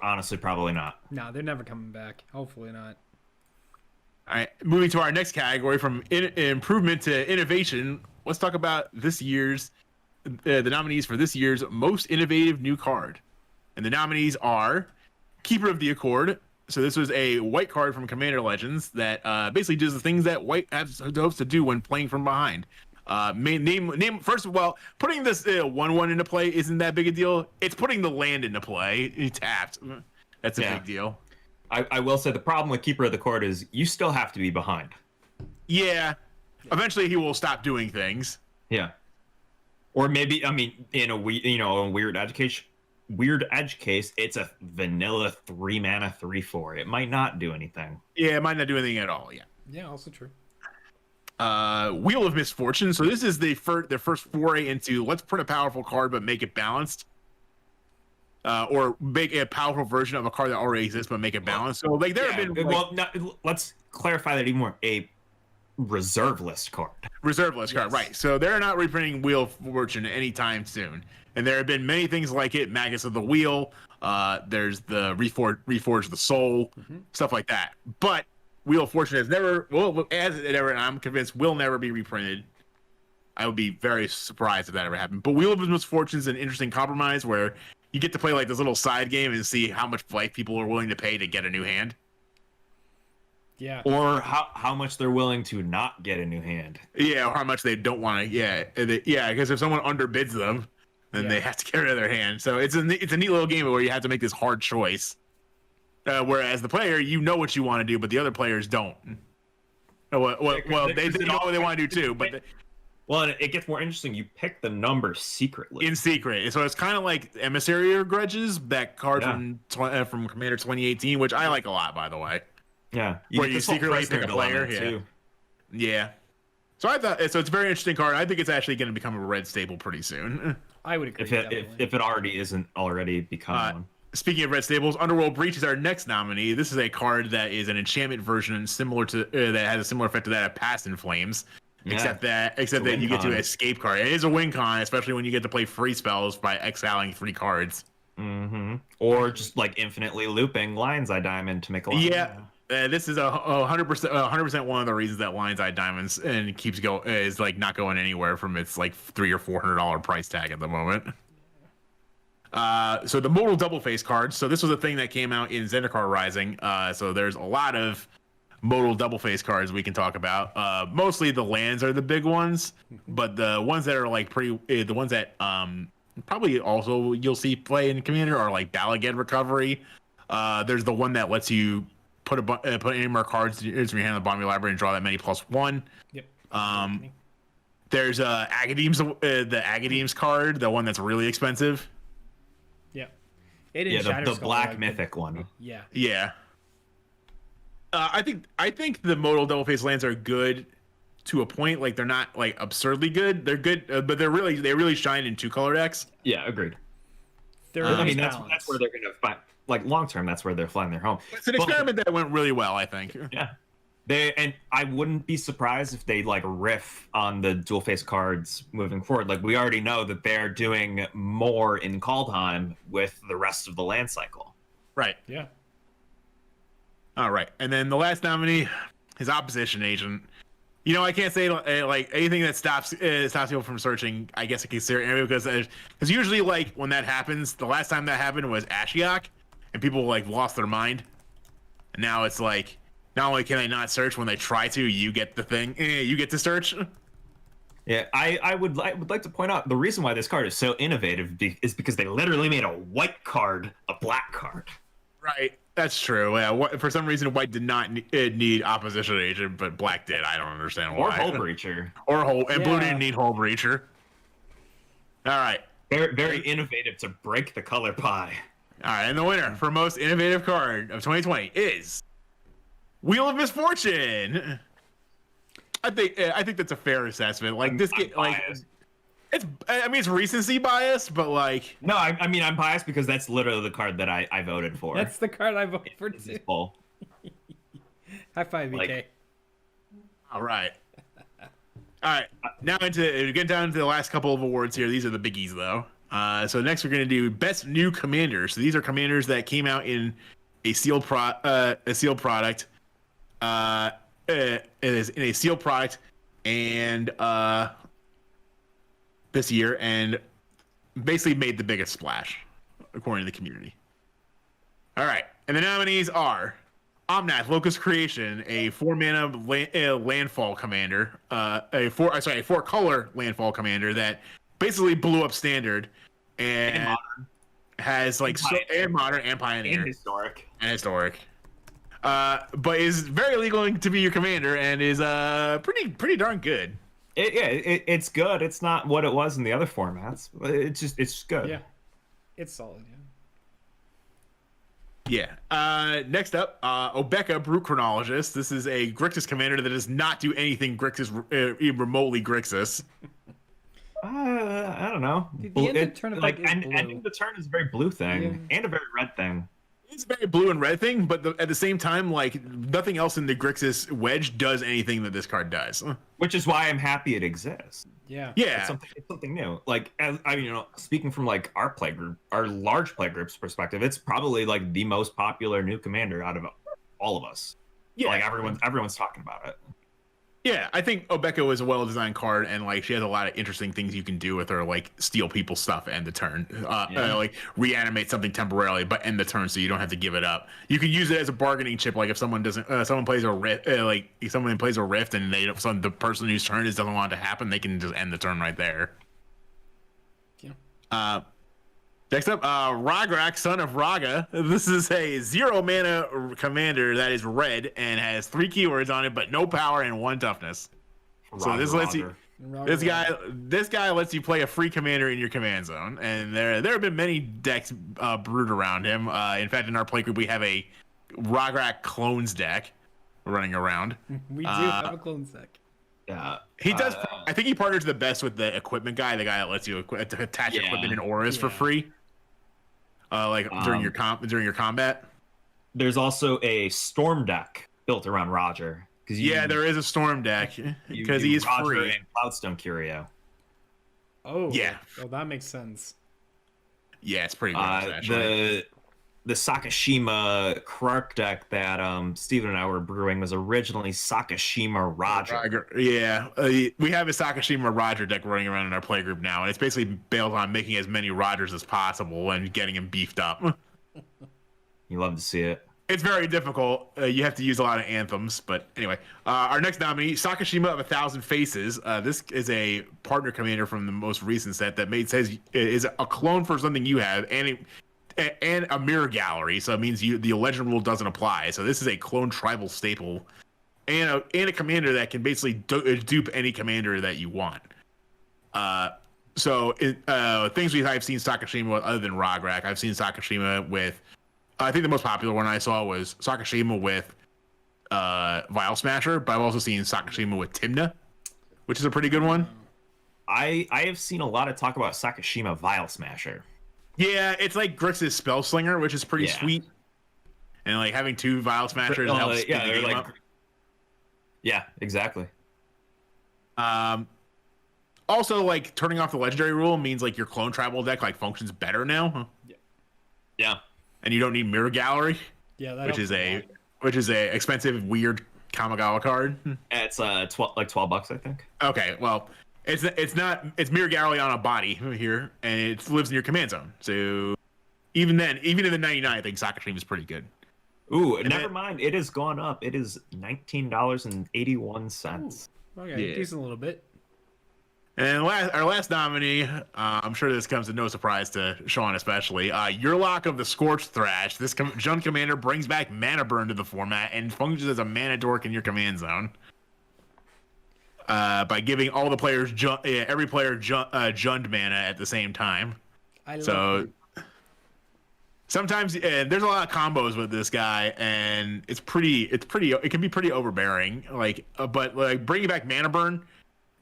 Honestly, probably not. No, they're never coming back. Hopefully not. All right, moving to our next category, from improvement to innovation. Let's talk about this year's the nominees for this year's most innovative new card. And the nominees are Keeper of the Accord. So this was a white card from Commander Legends that basically does the things that white has hopes to do when playing from behind. Name first of all, putting this 1/1 into play isn't that big a deal. It's putting the land into play. It's tapped. That's a big deal. I will say the problem with Keeper of the Court is you still have to be behind. Yeah. Eventually he will stop doing things. Yeah. Or maybe, I mean, in a weird edge case, it's a vanilla 3 mana 3/4. It might not do anything. Yeah, it might not do anything at all. Yeah. Yeah, also true. Wheel of Misfortune. So this is their first foray into let's print a powerful card but make it balanced. Or make a powerful version of a card that already exists but make it balanced. So like there have been let's clarify that even more. A reserve list card. Reserve list card, right. So they're not reprinting Wheel of Fortune anytime soon. And there have been many things like it, Magus of the Wheel, there's the Reforge the Soul, stuff like that. But Wheel of Fortune has never, and I'm convinced will never be reprinted. I would be very surprised if that ever happened. But Wheel of Misfortune is an interesting compromise where you get to play like this little side game and see how much life people are willing to pay to get a new hand. Yeah. Or how much they're willing to not get a new hand. Yeah, or how much they don't want to. Yeah, because if someone underbids them, then they have to get rid of their hand. So it's a neat little game where you have to make this hard choice. Whereas the player, you know what you want to do, but the other players don't. Well, they know what they want to do too, but. Well, and it gets more interesting. You pick the number secretly. In secret. So it's kind of like Emissary or Grudges, that card from Commander 2018, which I like a lot, by the way. Yeah. Where you secretly pick a player. Yeah. So I thought it's a very interesting card. I think it's actually going to become a red staple pretty soon. I would agree. If it already isn't already become one. Speaking of red staples, Underworld Breach is our next nominee. This is a card that is an enchantment version similar to that has a similar effect to that of Past in Flames. Yeah. Except that you get to escape card. It is a win con, especially when you get to play free spells by exiling 3 cards. Mm-hmm. Or just like infinitely looping Lion's Eye Diamond to make a lot. Yeah, This is 100% one of the reasons that Lion's Eye Diamonds and keeps is like not going anywhere from its like $300 or $400 price tag at the moment. So the modal double face cards. So this was a thing that came out in Zendikar Rising. So there's a lot of modal double face cards we can talk about. Mostly the lands are the big ones, but the ones that are like the ones that probably also you'll see play in Commander are like Balaged Recovery. There's the one that lets you put any more cards from your hand in the bottom of your library and draw that many +1. Yep. There's Agadeem's the Agadeem's card, the one that's really expensive. Yeah. The black mythic one. Yeah. Yeah. I think the modal double face lands are good to a point. Like they're not like absurdly good. They're good, but they really shine in 2-color decks. Yeah, agreed. I mean, that's where they're gonna find, like long term. That's where they're flying their home. It's an experiment that went really well, I think. Yeah. And I wouldn't be surprised if they like riff on the dual face cards moving forward. Like we already know that they're doing more in Kaldheim with the rest of the land cycle. Right. Yeah. All right. And then the last nominee, his opposition agent. You know, I can't say like anything that stops people from searching. I guess I consider it anyway because usually like when that happens, the last time that happened was Ashiok, and people like lost their mind. And now it's like not only can they not search when they try to, you get the thing, you get to search. Yeah, I would like to point out the reason why this card is so innovative is because they literally made a white card a black card. Right. That's true. Yeah, for some reason, white did not need opposition agent, but black did. I don't understand why. Or Hull Breacher. Blue didn't need Hull Breacher. All right. Very, very innovative to break the color pie. All right, and the winner for most innovative card of 2020 is Wheel of Misfortune. I think that's a fair assessment. Like this game, like it's recency bias, but like no, I mean I'm biased because that's literally the card that I voted for. That's the card I voted for too. High five, BK. All right. Now getting down to the last couple of awards here. These are the biggies though. So next we're gonna do best new commander. So these are commanders that came out in a sealed product. It is in a sealed product, and this year, and basically made the biggest splash, according to the community. All right, and the nominees are Omnath, Locust Creation, a 4-mana landfall commander, a 4-color landfall commander that basically blew up Standard and has like and Modern and Pioneer and historic. But is very legal to be your commander and is pretty darn good. It's good. It's not what it was in the other formats, but it's just good. Yeah, it's solid. Yeah. Next up, Obeka, Brute Chronologist. This is a Grixis commander that does not do anything Grixis remotely Grixis. I don't know. The end of turn ending the turn is a very blue thing and a very red thing. It's a very blue and red thing, but at the same time, like nothing else in the Grixis wedge does anything that this card does. Which is why I'm happy it exists. Yeah. Yeah. It's something new. Like, speaking from like our large play group's perspective, it's probably like the most popular new commander out of all of us. Yeah. Like everyone's talking about it. Yeah, I think Obeka is a well-designed card, and like she has a lot of interesting things you can do with her, like steal people's stuff and the turn, like reanimate something temporarily, but end the turn so you don't have to give it up. You can use it as a bargaining chip, like if someone plays a rift, if someone plays a rift and the person whose turn is doesn't want it to happen, they can just end the turn right there. Yeah. Next up, Ragrak, Son of Raga. This is a 0-mana commander that is red and has 3 keywords on it, but no power and 1 toughness. So this lets you. This guy lets you play a free commander in your command zone, and there have been many decks brewed around him. In fact, in our play group, we have a Ragrak clones deck running around. We do have a clones deck. Yeah, he does. I think he partners the best with the equipment guy, the guy that lets you attach equipment and auras for free. During your combat. There's also a storm deck built around Roger. There is a storm deck because he is Roger free. And Cloudstone Curio. Oh yeah. Well, that makes sense. Yeah, it's pretty good actually. the Sakashima Krark deck that Steven and I were brewing was originally Sakashima Roger. Yeah, we have a Sakashima Roger deck running around in our playgroup now, and it's basically built on making as many Rogers as possible and getting him beefed up. You love to see it. It's very difficult. You have to use a lot of anthems, but anyway. Our next nominee, Sakashima of 1,000 Faces. This is a partner commander from the most recent set that says is a clone for something you have, and a mirror gallery. So it means the legend rule doesn't apply. So this is a clone tribal staple, and a commander that can basically dupe any commander that you want. Things I've seen Sakashima with other than Rograk. I've seen Sakashima with. I think the most popular one I saw was Sakashima with Vial Smasher, but I've also seen Sakashima with Timna, which is a pretty good one. I have seen a lot of talk about Sakashima Vial Smasher. Yeah, it's like Grix's Spell Slinger, which is pretty sweet. And like having 2 Vial Smashers helps speed the game up. Yeah, exactly. Also, like turning off the legendary rule means like your clone tribal deck like functions better now. Yeah. And you don't need Mirror Gallery. Yeah, that which is a expensive, weird Kamigawa card. It's $12, I think. Okay, well, it's Mirror Gallery on a body here, and it lives in your command zone. So even then, even in the 99, I think Sakashima is pretty good. Ooh, and never mind. It has gone up. It is $19.81. Okay, decent a little bit. And our last nominee, I'm sure this comes as no surprise to Sean especially, Yurlok of the Scorched Thrash. This Jund commander brings back Mana Burn to the format and functions as a mana dork in your command zone. By giving all the players, every player Jund mana at the same time. Sometimes there's a lot of combos with this guy, and it can be pretty overbearing. But bringing back Mana Burn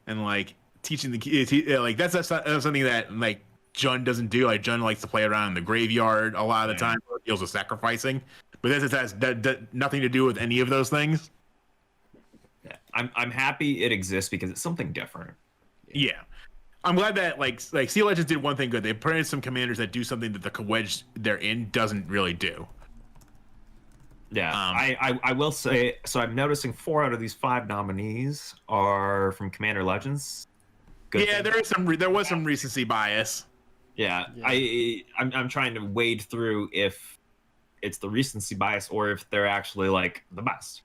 and teaching that's something that Jund doesn't do. Like Jund likes to play around in the graveyard a lot of the time, or deals with sacrificing. But this has nothing to do with any of those things. Yeah, I'm happy it exists because it's something different. Yeah. I'm glad that Sea Legends did one thing good. They put in some commanders that do something that the wedge they're in doesn't really do. Yeah, I will say, so I'm noticing 4 out of these 5 nominees are from Commander Legends. Good thing. There was some recency bias. Yeah. I'm trying to wade through if it's the recency bias or if they're actually the best.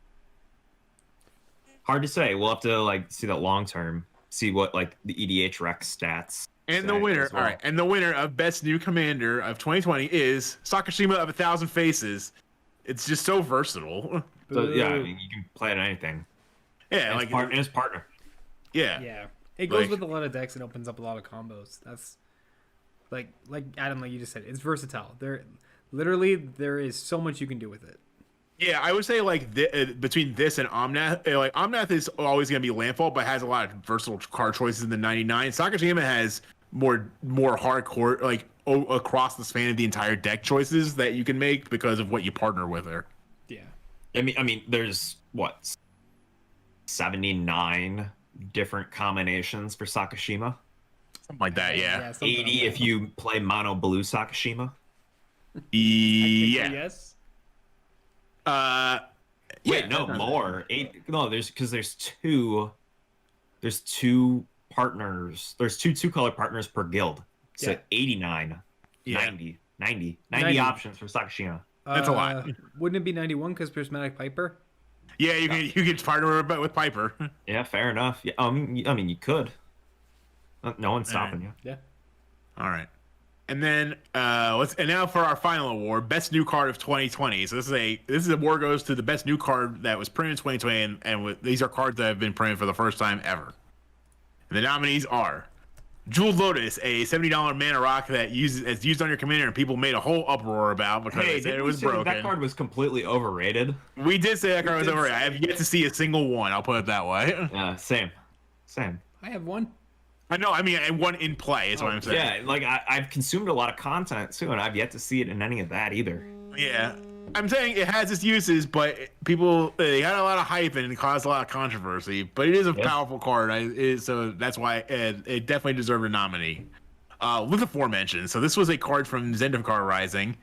Hard to say. We'll have to see that long term. See what the EDH rec stats. And the winner, all right. And the winner of Best New Commander of 2020 is Sakashima of 1,000 Faces. It's just so versatile. So yeah, I mean, you can play it on anything. Yeah, and his partner. Yeah. Yeah. It goes with a lot of decks and opens up a lot of combos. That's like Adam, like you just said, it's versatile. There is so much you can do with it. Yeah, I would say between this and Omnath, Omnath is always going to be Landfall, but has a lot of versatile card choices in the 99. Sakashima has more hardcore, across the span of the entire deck choices that you can make because of what you partner with her. Yeah. I mean, there's 79 different combinations for Sakashima. Something like that, yeah. 80 if you play mono blue Sakashima. Yeah. Yes. Wait, no, more. 8. No, there's two partners. There's two color partners per guild. So 89, 90 options for Sakashima. That's a lot. Wouldn't it be 91 because Prismatic Piper? Yeah, you can partner with Piper. Yeah, fair enough. Yeah, I mean, you could. No one's stopping you. Yeah. All right. And then and now for our final award, Best New Card of 2020. So this award goes to the best new card that was printed in 2020, and these are cards that have been printed for the first time ever. And the nominees are Jeweled Lotus, a $70 mana rock that is used on your commander, and people made a whole uproar about because they said it was broken. That card was completely overrated. We did say that card was overrated. I have yet to see a single one. I'll put it that way. Yeah, same. I have one. I know. I mean, one in play is what I'm saying. Yeah, I've consumed a lot of content too, and I've yet to see it in any of that either. Yeah, I'm saying it has its uses, but they had a lot of hype and it caused a lot of controversy. But it is a powerful card, so that's why it definitely deserved a nominee. With aforementioned, so this was a card from Zendikar Rising.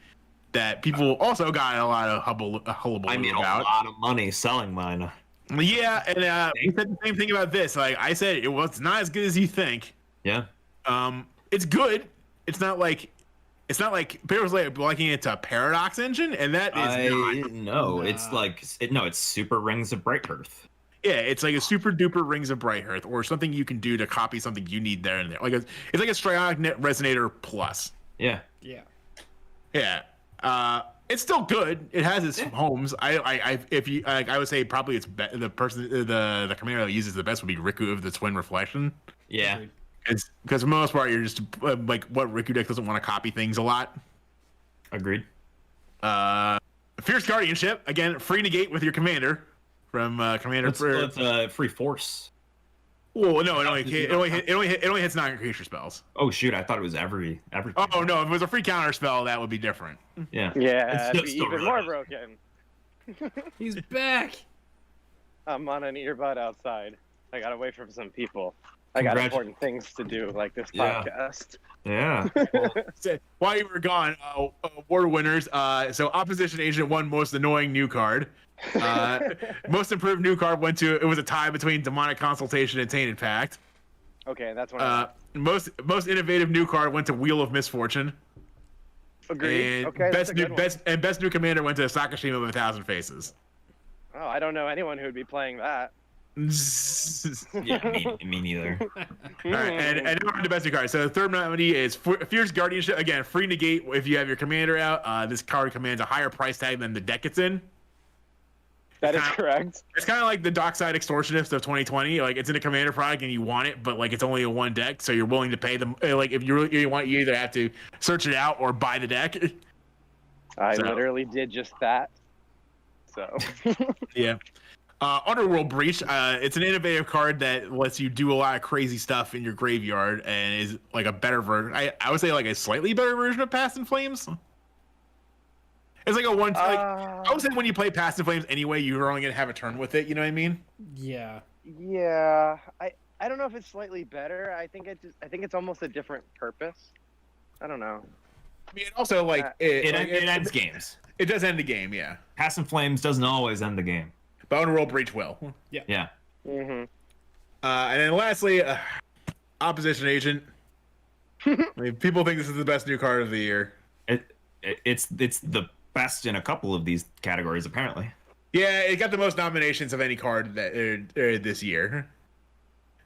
that people also got a lot of hullabaloo I made about. a lot of money selling mine. Yeah, and we said the same thing about this. Like I said, it's not as good as you think. Yeah. It's good. It's not like people are liking it to Paradox Engine, and that is not. No, it's like it's Super Rings of Bright Earth. Yeah, it's like a super duper Rings of Bright Earth, or something you can do to copy something you need there and there. It's like a Strionic Net Resonator Plus. Yeah. Yeah. Yeah. It's still good. It has its homes. I would say probably the commander that uses the best would be Riku of the Twin Reflection. Yeah. Because for the most part, you're just like what Riku deck doesn't want to copy things a lot. Agreed. Fierce Guardianship again, free negate with your commander from Commander. It's free force. Well, no, it only hits non-creature spells. Oh shoot! I thought it was every. Oh no, if it was a free counter spell, that would be different. Yeah. Yeah, It's it'd be still even really more good. broken. He's back. I'm on an earbud outside. I got away from some people. I got important things to do, like this Yeah. podcast. Yeah. While you were gone, award winners. So Opposition Agent won most annoying new card. Most improved new card went to. It was a tie between Demonic Consultation and Tainted Pact. Okay, that's one. Most innovative new card went to Wheel of Misfortune. Agreed. And Okay, that's a good one. best new commander went to Sakashima of 1,000 Faces. Oh, I don't know anyone who would be playing that. Yeah. Me neither. All right, and now we're on the best new card. So the third nominee is Fierce Guardianship. Again, free negate if you have your commander out. This card commands a higher price tag than the deck it's in. That is correct. It's kind of like the Dockside Extortionist of 2020. Like it's in a commander product and you want it, but like it's only a one deck, so you're willing to pay them. Like if you really want, you either have to search it out or buy the deck. I literally did just that. So. Yeah. Underworld Breach. It's an innovative card that lets you do a lot of crazy stuff in your graveyard and is like a better version. I would say like a slightly better version of Past in Flames. It's like a one. I would say when you play Past in Flames anyway, you're only gonna have a turn with it. You know what I mean? Yeah. Yeah, I don't know if it's slightly better. I think it's almost a different purpose. I don't know. I mean, also like It ends games. It does end the game, yeah. Past in Flames doesn't always end the game. But Underworld Breach will. Yeah. Mm-hmm. And then lastly, Opposition Agent. I mean, people think this is the best new card of the year. It's the best in a couple of these categories apparently. Yeah, it got the most nominations of any card that this year.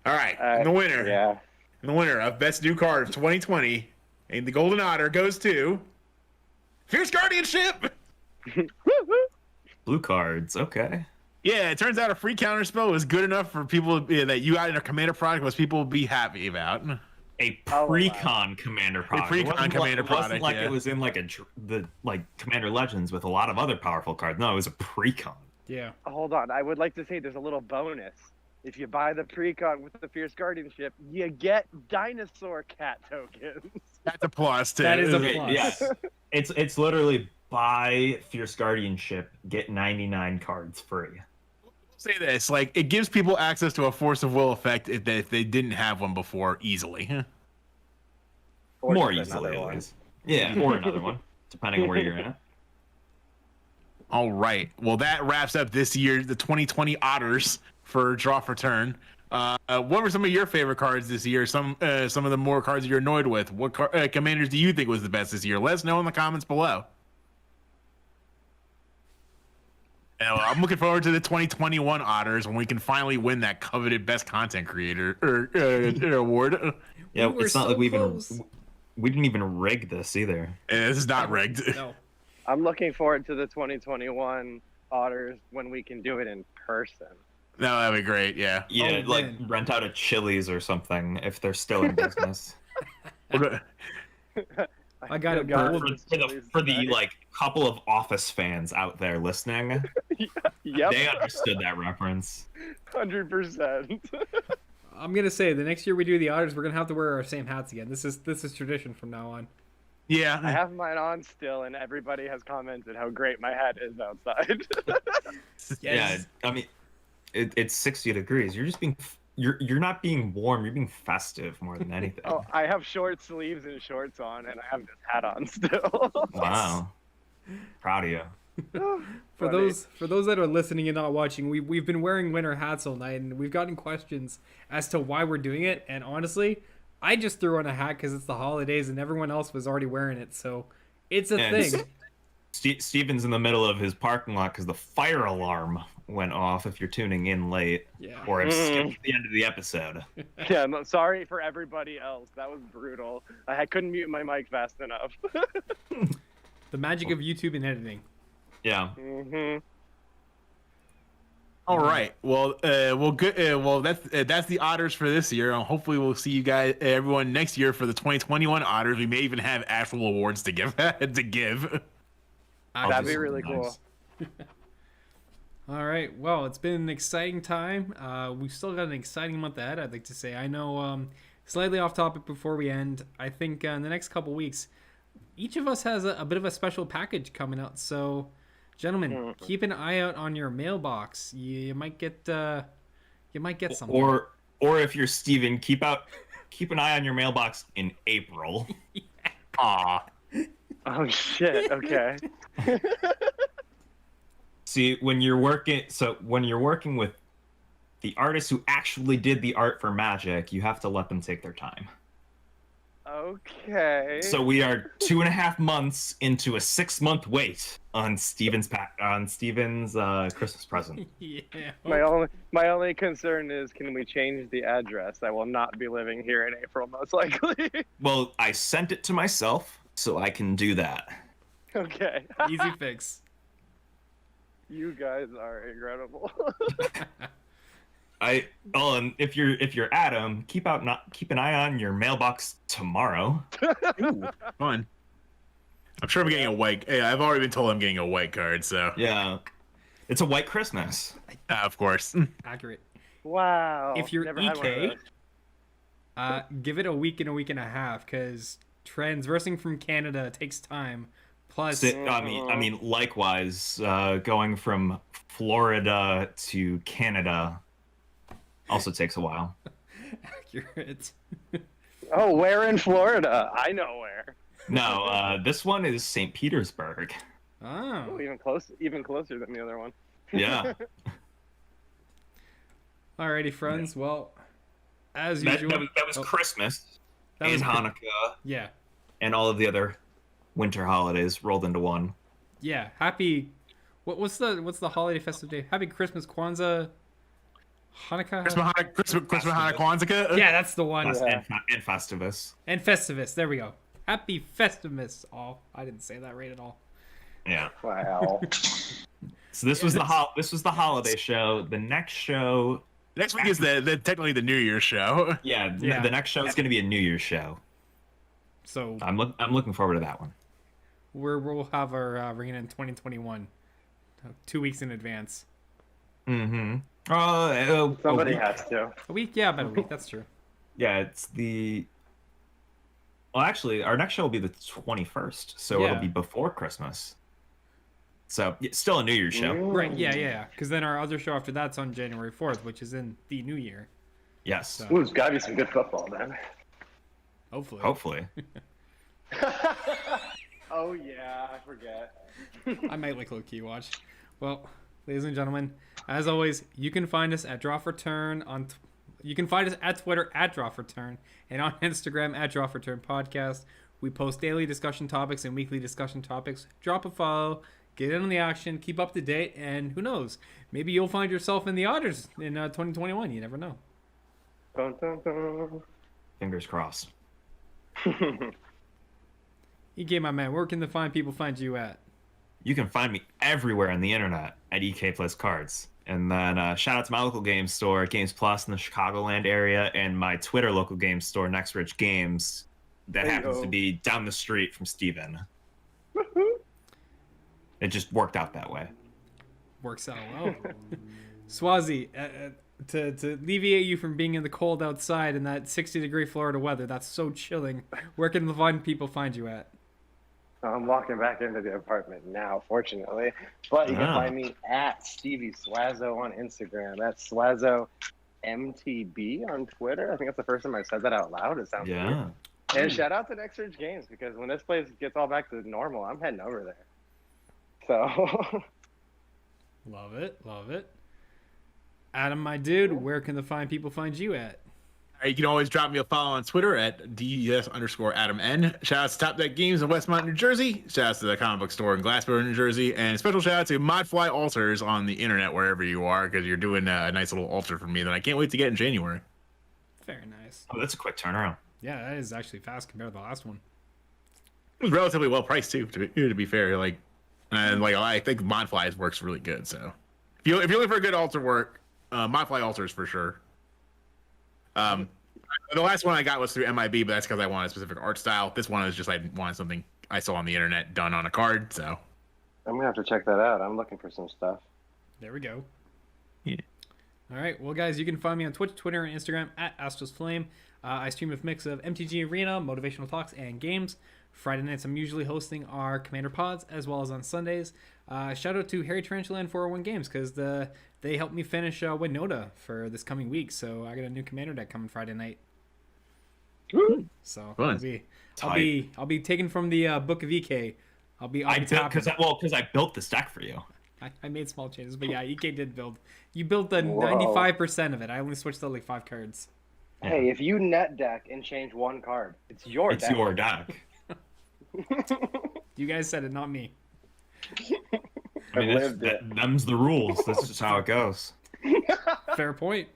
All right, and the winner. Yeah. And the winner of best new card of 2020, and the Golden Otter goes to Fierce Guardianship. Blue cards, okay. Yeah, it turns out a free counter spell was good enough for people that you got in a commander product was people would be happy about. A pre-con commander product. Pre-con commander It wasn't product, like yeah. it was in like the Commander Legends with a lot of other powerful cards. No, it was a pre-con. Yeah. Hold on. I would like to say there's a little bonus. If you buy the precon with the Fierce Guardianship, you get dinosaur cat tokens. That's a plus too. That is a Okay, plus. yes. It's literally buy Fierce Guardianship, get 99 cards free. Say this, like it gives people access to a force of will effect if they didn't have one before easily. Or More just easily, another at one. least. Yeah, or another one, depending on where you're at. All right. Well, that wraps up this year, the 2020 Otters for Draw for Turn. What were some of your favorite cards this year? Some of the more cards you're annoyed with. What commanders do you think was the best this year? Let us know in the comments below. And I'm looking forward to the 2021 Otters when we can finally win that coveted Best Content Creator award. Yeah, We were it's not so like close. we didn't even rig this either. This is not rigged. No. I'm looking forward to the 2021 Otters when we can do it in person. No, that'd be great. Yeah. Yeah, Oh, like man. rent out a Chili's or something if they're still in business. I got it. God. for the like couple of Office fans out there listening, Yep, they understood that reference. 100%. I'm gonna say the next year we do the Otters, we're gonna have to wear our same hats again. This is tradition from now on. Yeah. I have mine on still, and everybody has commented how great my hat is outside. Yes. Yeah, I mean, it's 60 degrees. You're just being you're not being warm. You're being festive more than anything. Oh, I have short sleeves and shorts on, and I have this hat on still. Wow. Proud of you. For Funny. those that are listening and not watching, we've been wearing winter hats all night, and we've gotten questions as to why we're doing it. And honestly, I just threw on a hat because it's the holidays, and everyone else was already wearing it, so it's a And thing. Steven's in the middle of his parking lot because the fire alarm went off. If you're tuning in late, Yeah. or have skipped the end of the episode. Yeah, no, sorry for everybody else. That was brutal. Couldn't mute my mic fast enough. The magic of YouTube and editing. Yeah. hmm All right. Well, good. Well, that's the otters for this year. Hopefully, we'll see you guys, everyone, next year for the 2021 otters. We may even have actual awards to give. I'll That'd do be really something cool. nice. All right. Well, it's been an exciting time. We've still got an exciting month ahead, I'd like to say. I know, slightly off topic before we end, I think in the next couple weeks, each of us has a bit of a special package coming out. So, gentlemen, keep an eye out on your mailbox. You might get something. Or if you're Steven, keep an eye on your mailbox in April. Aw. Oh shit. Okay. See, when you're working with the artists who actually did the art for Magic, you have to let them take their time. Okay. So we are 2.5 months into a 6-month wait on Steven's Christmas present. Yeah. My only concern is, can we change the address? I will not be living here in April, most likely. Well, I sent it to myself, so I can do that. Okay. Easy fix. You guys are incredible. And if you're Adam, keep an eye on your mailbox tomorrow. Ooh, fun. I'm sure I'm getting a white. Yeah, I've already been told I'm getting a white card. So Yeah, it's a white Christmas. of course. Accurate. Wow. If you're Never had one of EK, those. give it a week and a half, because transversing from Canada takes time. Plus, I mean, likewise, going from Florida to Canada also takes a while. accurate. Oh, where in Florida? I know where. No, this one is St. Petersburg. Oh, Oh, even closer than the other one. Yeah, alrighty, friends. Well, as that usual, was oh, Christmas that and was Hanukkah yeah, and all of the other winter holidays rolled into one. yeah. Happy. What's the holiday festive day? Happy Christmas, Kwanzaa, Hanukkah. Christmas Hanukkah Kwanzaa. Yeah, that's the one. Yeah. And Festivus. And Festivus. There we go. Happy Festivus. All. I didn't say that right at all. Yeah. Wow. So this was the holiday show. The next show, Next week is the technically the New Year's show. yeah. Yeah. The next show is going to be a New Year's show. So I'm looking forward to that one. we'll have our reunion in 2021, 2 weeks in advance. Mm-hmm. Somebody has to. A week, yeah, about a week. That's true. Yeah, it's the. Well, actually, our next show will be the 21st, so Yeah. it'll be before Christmas. So it's still a New Year's show. Right? Yeah. Because then our other show after that's on January 4th, which is in the New Year. Yes. So, Ooh, it's gotta be some good football, man. hopefully. Hopefully. Oh yeah, I forget. I might like low key watch. Well, ladies and gentlemen, as always, you can find us at Draw for Turn you can find us at Twitter at Draw for Turn and on Instagram at Draw for Turn Podcast. We post daily discussion topics and weekly discussion topics. Drop a follow, get in on the action, keep up to date, and who knows? Maybe you'll find yourself in the Otters in 2021. You never know. Dun, dun, dun. Fingers crossed. EK, my man, where can the fine people find you at? You can find me everywhere on the internet at EK Plays Cards. And then shout out to my local game store, Games Plus in the Chicagoland area, and my Twitter local game store, Next Rich Games, that happens Hey-o. to be down the street from Steven. It just worked out that way. Works out well. Swazi, to alleviate you from being in the cold outside in that 60-degree Florida weather, that's so chilling. Where can the fine people find you at? I'm walking back into the apartment now, fortunately. But you can Ah. find me at Stevie Swazo on Instagram. That's Swazo MTB on Twitter. I think that's the first time I said that out loud. It sounds Yeah. weird. And shout out to Next Ridge Games, because when this place gets all back to normal, I'm heading over there. So Love it. Love it. Adam, my dude, where can the fine people find you at? You can always drop me a follow on Twitter at @DES_AdamN. Shout out to Top Deck Games in Westmont, New Jersey. Shout out to the comic book store in Glassboro, New Jersey. And special shout out to Modfly Alters on the internet, wherever you are, because you're doing a nice little altar for me that I can't wait to get in January. Very nice. Oh, that's a quick turnaround. Yeah, that is actually fast compared to the last one. It was relatively well priced, too, to be fair. And I think Modfly works really good. So if you're looking for a good altar work, Modfly Alters for sure. The last one I got was through MIB, but that's because I wanted a specific art style. This one is just I wanted something I saw on the internet done on a card. So I'm gonna have to check that out. I'm looking for some stuff. There we go. Yeah. All right. Well, guys, you can find me on Twitch, Twitter, and Instagram at AstrosFlame. I stream a mix of MTG Arena, motivational talks, and games. Friday nights, I'm usually hosting our Commander Pods, as well as on Sundays. Shout out to Harry Tarantula and 401 Games, because they helped me finish Winota for this coming week. So I got a new Commander deck coming Friday night. Woo! So Fun. I'll be taken from the Book of EK. I'll be Because I built this deck for you. I made small changes, but yeah, EK did build. You built the Whoa. 95% of it. I only switched to like 5 cards. Hey, if you net deck and change one card, it's your It's deck. your deck. You guys said it, not me. I mean, lived it. them's the rules. That's just how it goes. Fair point.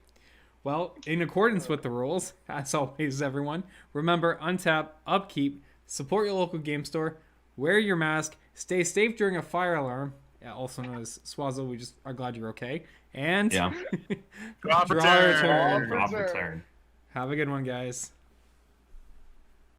Well, in accordance with the rules, as always, everyone, remember, untap, upkeep, support your local game store, wear your mask, stay safe during a fire alarm, also known as Swazzle, we just are glad you're okay, and Yeah. Draw for Draw your turn. turn. Draw for turn. Have a good one, guys.